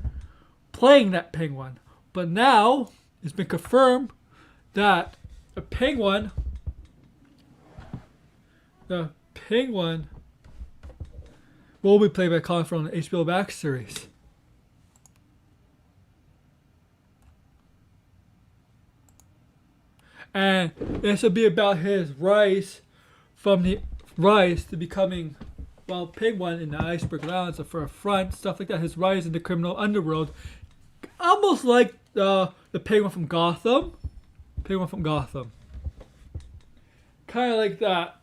playing that Penguin. But now it's been confirmed that the Penguin will be played by Colin Farrell in the HBO Max series. and this will be about his rise from the rise to becoming, well, Penguin in the Iceberg Lounge for a front, stuff like that. His rise in the criminal underworld, almost like the Penguin from Gotham. Penguin from Gotham. Kind of like that.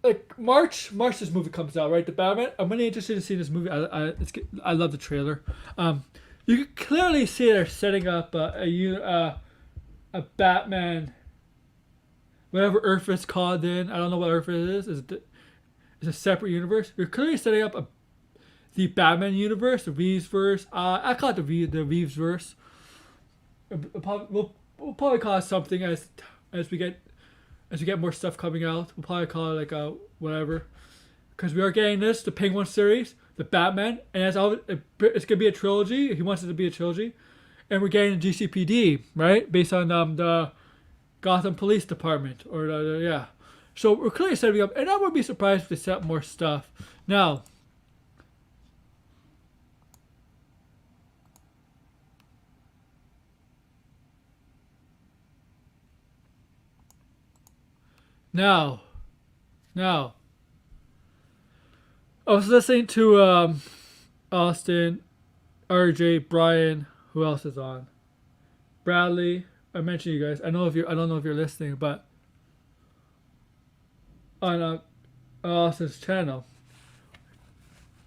Like March this movie comes out, right? The Batman. I'm really interested to see this movie. I love the trailer. You can clearly see they're setting up a Batman, whatever Earth is called in. I don't know what Earth it is. It's a separate universe. You're clearly setting up the Batman universe, the Reeves-verse. I call it the Reeves-verse. We'll probably call it something as we get more stuff coming out. We'll probably call it like a whatever, because we are getting the Penguin series, the Batman, and it's gonna be a trilogy. He wants it to be a trilogy, and we're getting a GCPD, right, based on the Gotham Police Department, or yeah. So we're clearly setting up, and I wouldn't be surprised if they set up more stuff. Now, I was listening to Austin, RJ, Brian. Who else is on? Bradley. I mentioned you guys. I don't know if you're listening, but on Austin's channel,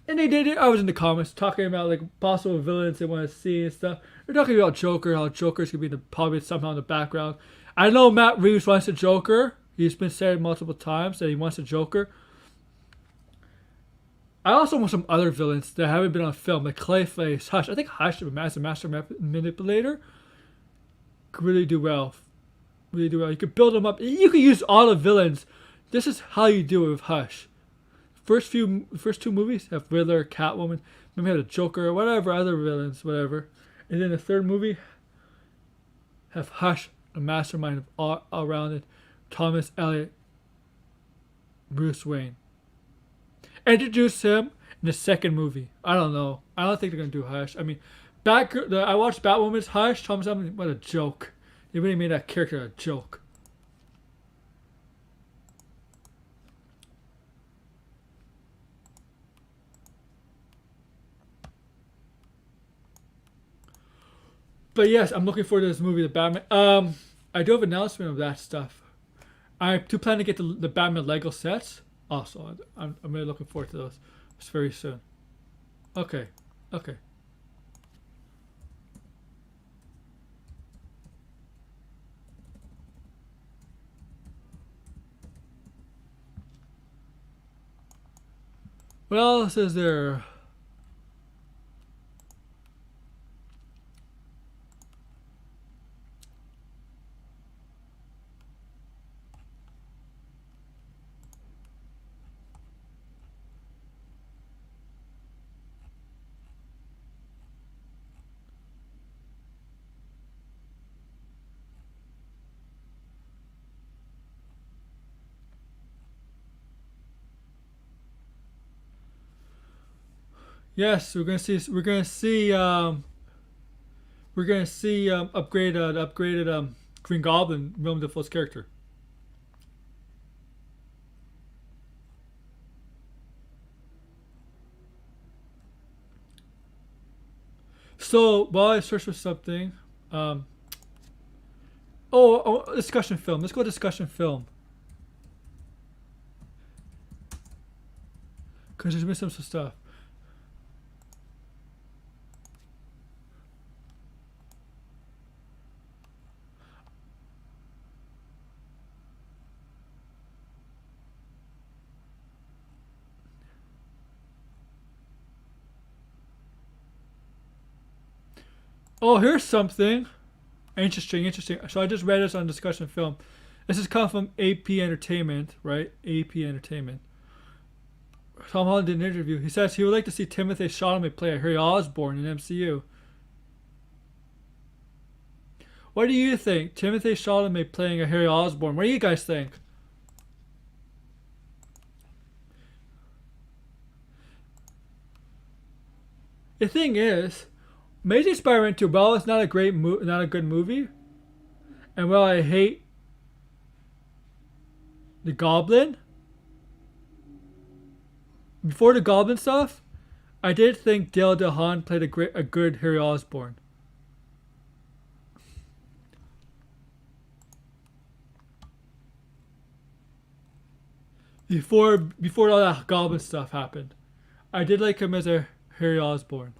and they did it. I was in the comments talking about like possible villains they want to see and stuff. They're talking about Joker, how Joker's gonna be probably somehow in the background. I know Matt Reeves wants a Joker. He's been said multiple times that he wants a Joker. I also want some other villains that haven't been on film, like Clayface, Hush. I think Hush, as a master manipulator, could really do well. Really do well. You could build them up. You could use all the villains. This is how you do it with Hush. First two movies have Riddler, Catwoman, maybe have the Joker, or whatever, other villains, whatever. And then the third movie have Hush, a mastermind of all around it. Thomas Elliot, Bruce Wayne. Introduce him in the second movie. I don't know. I don't think they're gonna do Hush. I mean, I watched Batwoman's Hush. Thomas Elliot, what a joke. They really made that character a joke. But yes, I'm looking forward to this movie, the Batman. I do have an announcement of that stuff. I do plan to get the Batman Lego sets. Also, I'm really looking forward to those. It's very soon. Okay. What else is there? Yes, we're gonna see upgraded Green Goblin, Willem Dafoe's character. So while I search for something, discussion film. Let's go discussion film. Cause there's been some stuff. Oh, here's something interesting. So I just read this on discussion film. This has come from AP Entertainment, right? AP Entertainment. Tom Holland did an interview. He says he would like to see Timothée Chalamet play a Harry Osborne in MCU. What do you think? Timothée Chalamet playing a Harry Osborne. What do you guys think? The thing is, Amazing Spider-Man 2, well, it's not a good movie. And while I hate the Goblin, before the Goblin stuff, I did think Dale DeHaan played a good Harry Osborn. Before all that Goblin stuff happened, I did like him as a Harry Osborn.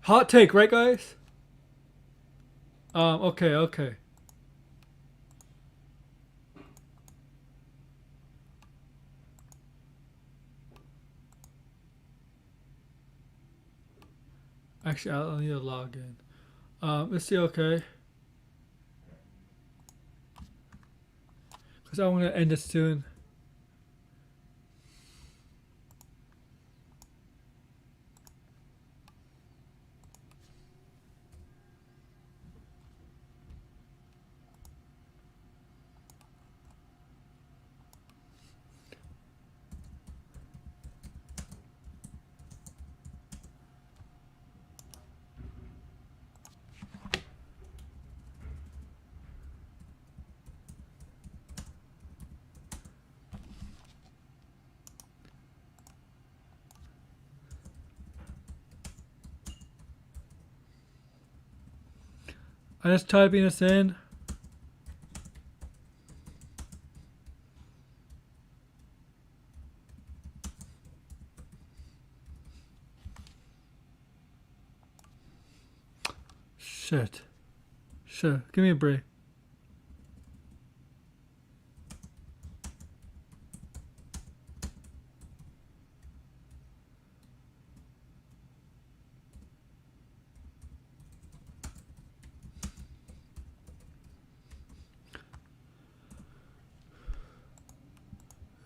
Hot take, right, guys? Okay. Actually, I'll need to log in. Let's see, okay. Because I want to end it soon. I'm just typing this in. Shit. Give me a break.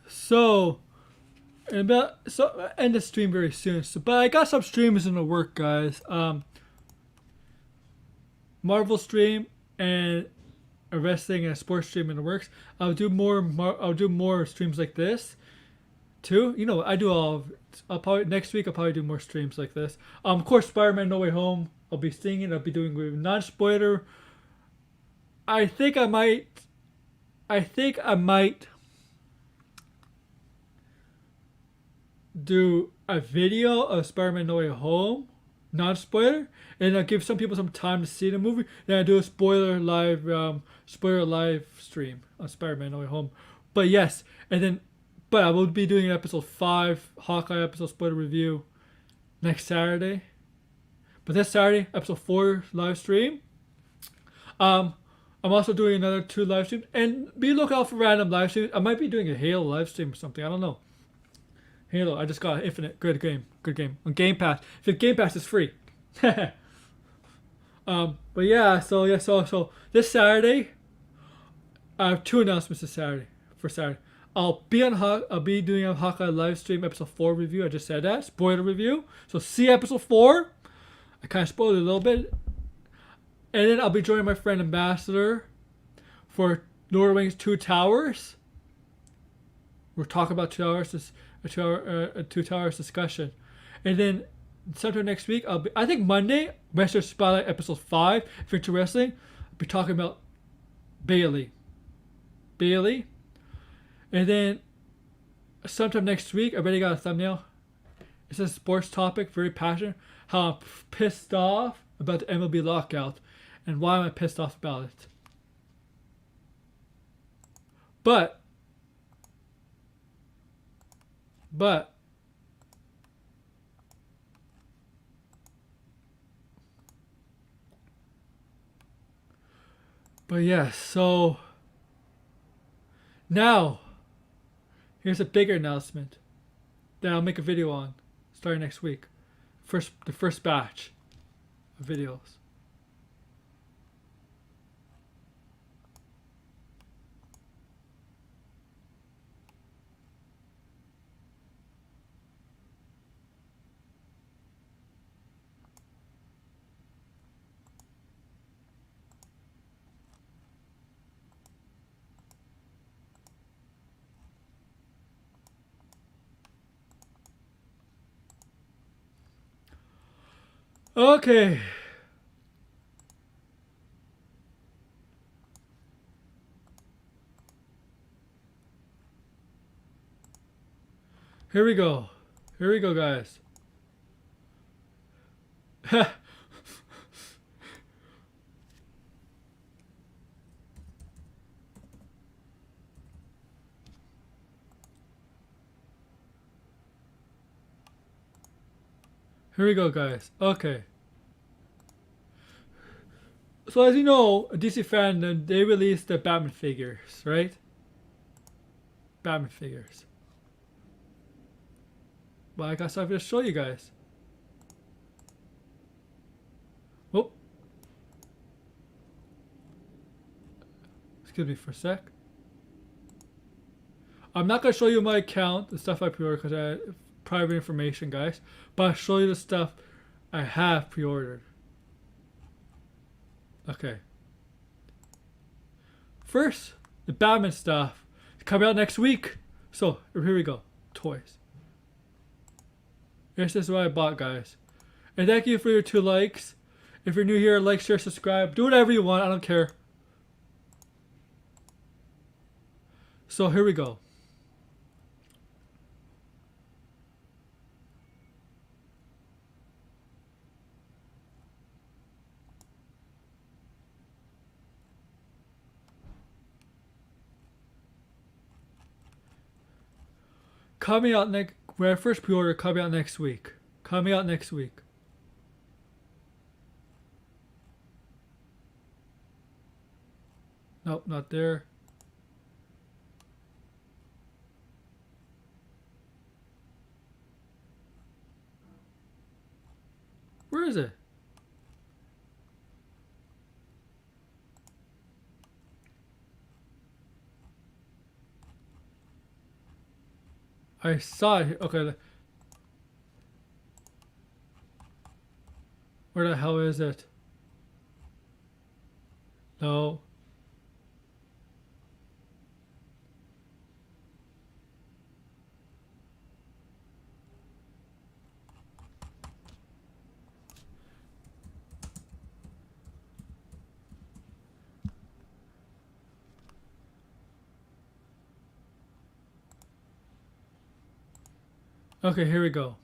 So, end the stream very soon. So, but I got some streamers in the work, guys. Marvel stream and a wrestling and a sports stream in the works. I'll do more streams like this, too. You know, I do all. I'll probably next week. I'll probably do more streams like this. Of course, Spider-Man: No Way Home. I'll be singing. I'll be doing with non-spoiler. I think I might do a video of Spider-Man No Way Home, non-spoiler, and I'll give some people some time to see the movie. Then I do a spoiler live stream on Spider-Man No Way Home. But yes, but I will be doing episode 5 Hawkeye episode spoiler review next Saturday. But this Saturday, episode 4 live stream. I'm also doing another 2 live streams, and be lookout for random live streams. I might be doing a Halo live stream or something. I don't know. Halo, I just got Infinite. Good game on Game Pass. If Game Pass is free. But yeah, so this Saturday, I have 2 announcements this Saturday. For Saturday, I'll be doing a Hawkeye live stream episode 4 review. I just said that spoiler review. So see episode 4. I kind of spoiled it a little bit, and then I'll be joining my friend Ambassador for Lord of the Rings 2 Towers. We're talking about 2 hours. A 2 Towers discussion, and then sometime next week I think Monday Western Spotlight episode 5 Victor Wrestling. I'll be talking about Bailey, and then sometime next week I already got a thumbnail. It's a sports topic, very passionate. How I'm pissed off about the MLB lockout, and why am I pissed off about it? But yes, so now here's a bigger announcement that I'll make a video on starting next week. The first batch of videos. Okay. Here we go. Here we go, guys. Here we go, guys. Okay. So as you know, a DC fandom, they released the Batman figures, right? Batman figures. Well, I got something to show you guys. Whoop. Excuse me for a sec. I'm not going to show you my account, the stuff I pre-ordered, because I have private information, guys. But I'll show you the stuff I have pre-ordered. Okay. First, the Batman stuff. It's coming out next week. So, here we go. Toys. This is what I bought, guys. And thank you for your 2 likes. If you're new here, like, share, subscribe. Do whatever you want. I don't care. So, here we go. Coming out next. When I first pre-order, coming out next week. Coming out next week. Nope, not there. Where is it? I saw it. Okay. Where the hell is it? No. Okay, here we go.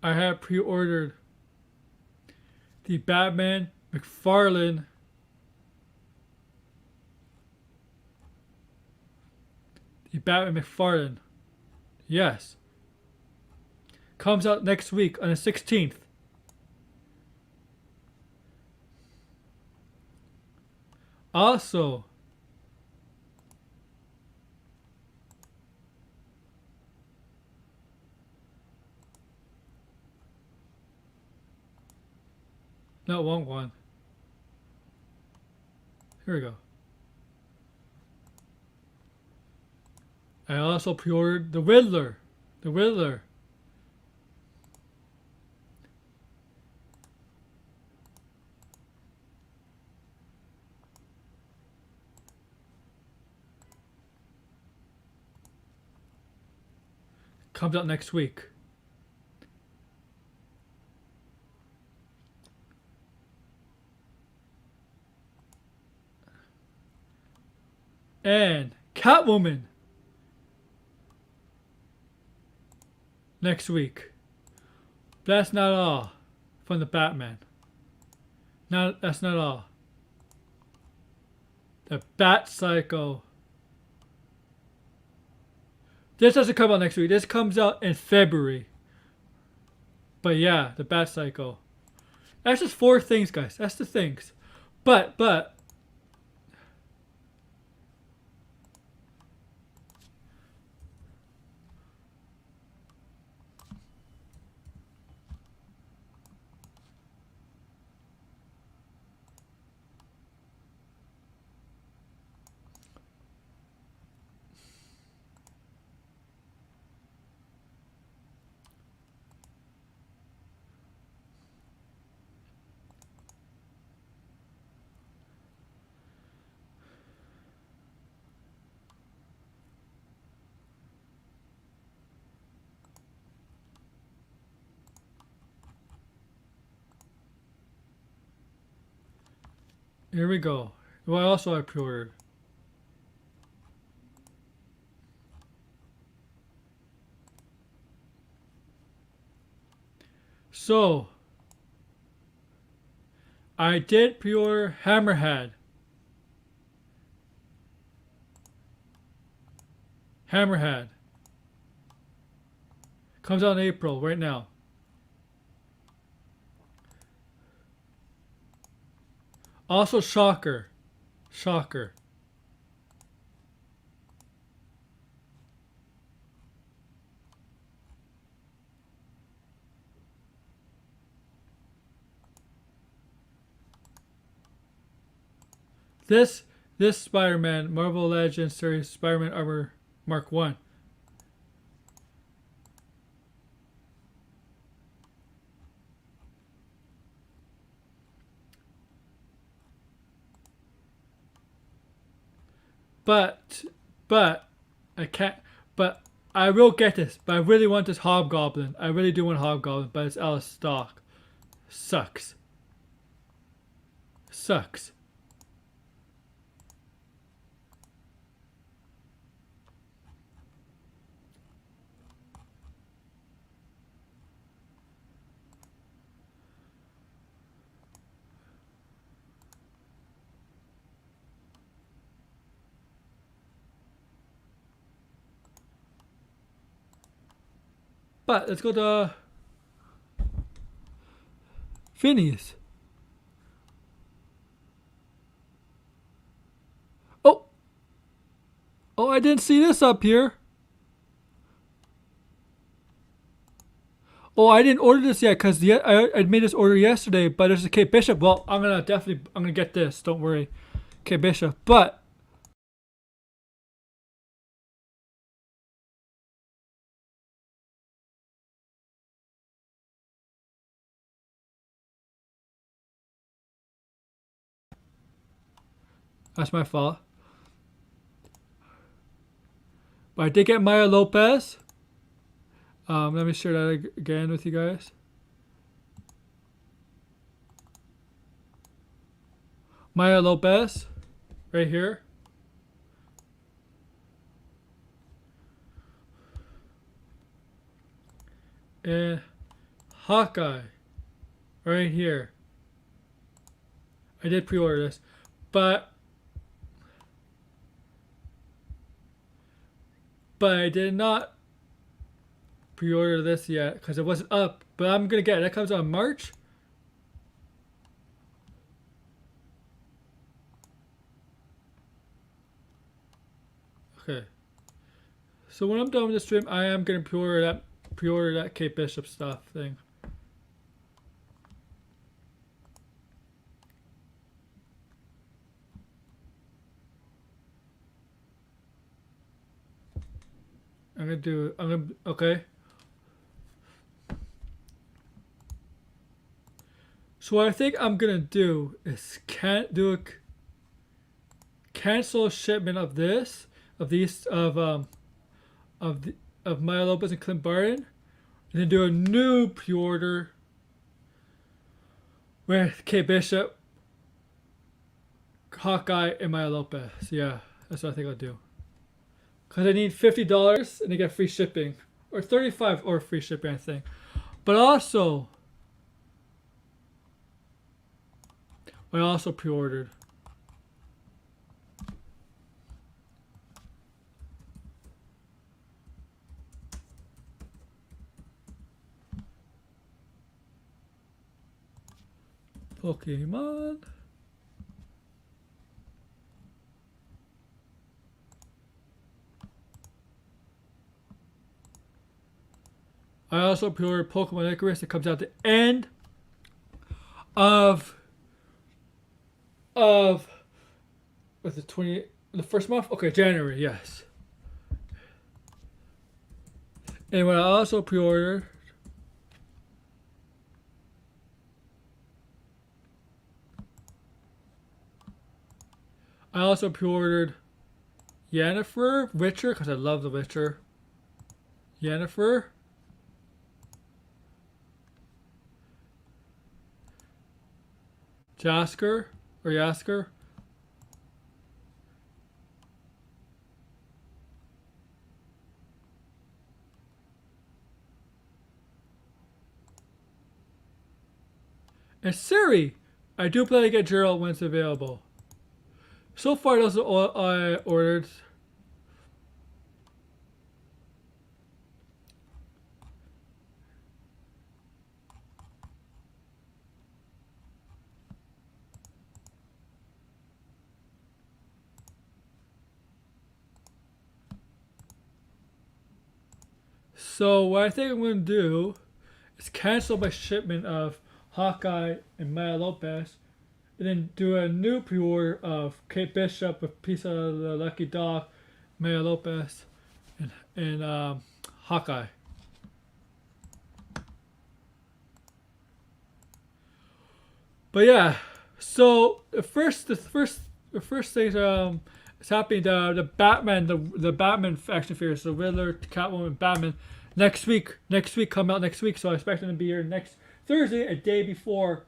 I have pre-ordered the Batman McFarlane Yes. Comes out next week on the 16th. Also, not one. Here we go. I also pre-ordered the Riddler. The Riddler. Comes out next week. And Catwoman next week. But that's not all from the Batman. That's not all. The Bat Psycho. This doesn't come out next week. This comes out in February. But yeah, the Bat Psycho. That's just 4 things, guys. That's the things. But Here we go. Well, also I pre-ordered. So, I did pre-order Hammerhead. Hammerhead. Comes out in April, right now. Also Shocker. Shocker. This Spider-Man Marvel Legends series Spider-Man Armor Mark 1. But I can't. But I will get this. But I really want this Hobgoblin. I really do want Hobgoblin, but it's out of stock. Sucks. Sucks. But let's go to Phineas. Oh, I didn't see this up here. Oh, I didn't order this yet because I made this order yesterday. But there's a Kate Bishop. Well, I'm gonna get this. Don't worry, Kate Bishop. But that's my fault. But I did get Maya Lopez. Let me share that again with you guys. Maya Lopez, right here. And Hawkeye, right here. I did pre-order this, but I did not pre-order this yet because it wasn't up. But I'm gonna get it. That comes out in March. Okay. So when I'm done with the stream, I am gonna pre-order that Kate Bishop stuff thing. Okay. So what I think I'm gonna do is cancel shipment of Maya Lopez and Clint Barton, and then do a new pre-order with Kate Bishop, Hawkeye, and Maya Lopez. Yeah, that's what I think I'll do. Cause I need $50 and I get free shipping, or $35 or free shipping, I think. But also, I also pre-ordered Pokemon. I also pre-ordered Pokemon Icarus. It comes out the end of what's the first month? Okay, January, yes. And what I also pre-ordered Yennefer, Witcher, because I love The Witcher. Yennefer. Jasker. Or you ask her? And Siri! I do plan to get Gerald when it's available. So far, those are all I ordered. So what I think I'm going to do is cancel my shipment of Hawkeye and Maya Lopez, and then do a new pre-order of Kate Bishop, a piece of the Lucky Dog, Maya Lopez, and Hawkeye. But yeah, so the first thing is happening. The Batman, the Batman action figures, the Riddler, Catwoman, Batman, next week. Come out next week. So I expect them to be here next Thursday, a day before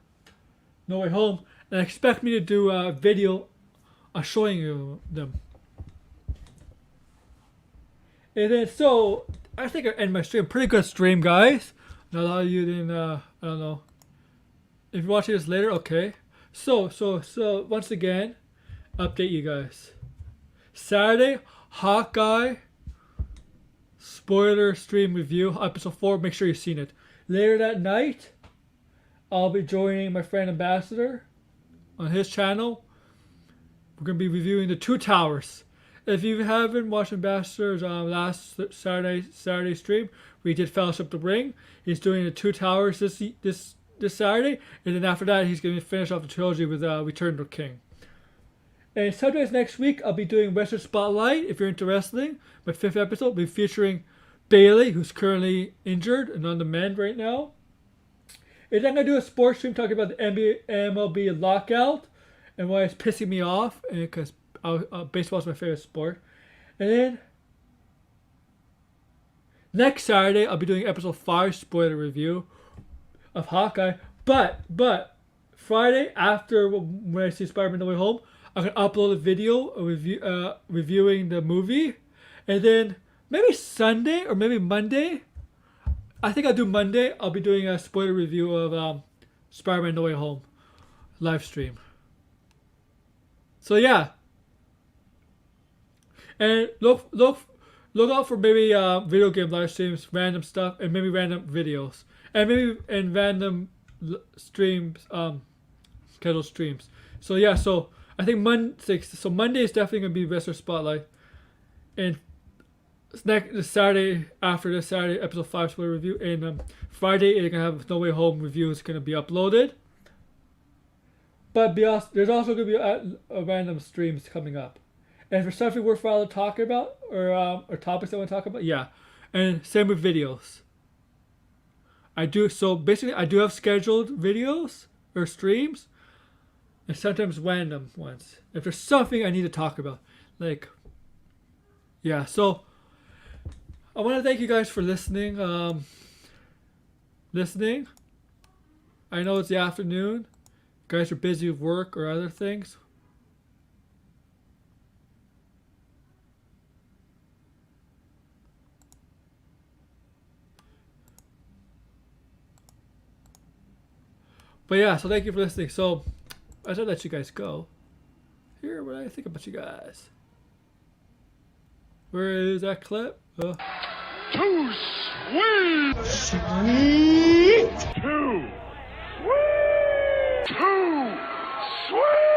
No Way Home, and expect me to do a video showing you them. And then so I think I end my stream. Pretty good stream, guys. Not a lot of you didn't. I don't know. If you're watching this later, okay. So once again, update you guys. Saturday, Hawkeye spoiler stream review, episode 4. Make sure you've seen it. Later that night, I'll be joining my friend Ambassador on his channel. We're going to be reviewing the Two Towers. If you haven't watched Ambassador's last Saturday stream, we did Fellowship the Ring. He's doing the Two Towers this Saturday, and then after that, he's going to finish off the trilogy with Return of the King. And sometimes next week, I'll be doing Western Spotlight. If you're into wrestling, my 5th episode will be featuring Bailey, who's currently injured and on the mend right now. And then I'm going to do a sports stream talking about the MLB lockout and why it's pissing me off, because baseball is my favorite sport. And then next Saturday, I'll be doing episode 5 spoiler review of Hawkeye. But Friday, after when I see Spider-Man No Way Home, I can upload a video reviewing the movie. And then maybe Sunday or maybe Monday, I think I'll do Monday, I'll be doing a spoiler review of Spider-Man No Way Home live stream. So yeah. And look out for maybe video game live streams, random stuff, and maybe random videos. And random streams, scheduled streams. So yeah, so I think Monday is definitely going to be Wrestler Spotlight. And the Saturday, after this Saturday, episode 5 spoiler review. And Friday, you're going to have No Way Home review. It's going to be uploaded. But there's also going to be a random streams coming up. And for something worthwhile to talk about, or topics I want to talk about, yeah. And same with videos. So basically, I do have scheduled videos or streams, and sometimes random ones. If there's something I need to talk about, yeah. So I want to thank you guys for listening. I know it's the afternoon. You guys are busy with work or other things. But yeah, so thank you for listening. So as I let you guys go, hear what I think about you guys. Where is that clip? Too sweet! Sweet! Too sweet! Too sweet!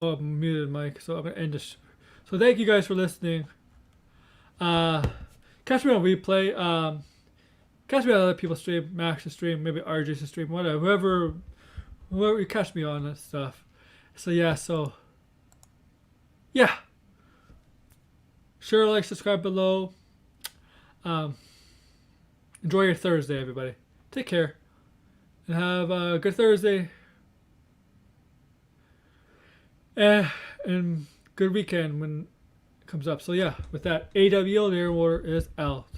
Oh, I'm muted, Mike. So I'm gonna end this. So thank you guys for listening. Catch me on replay. Catch me on other people's stream, Max's stream, maybe RJ's stream, whatever. Whoever you catch me on that stuff. So yeah. Sure, like, subscribe below. Enjoy your Thursday, everybody. Take care. And have a good Thursday. And good weekend when it comes up. So yeah, with that, AWO, the Air War is out.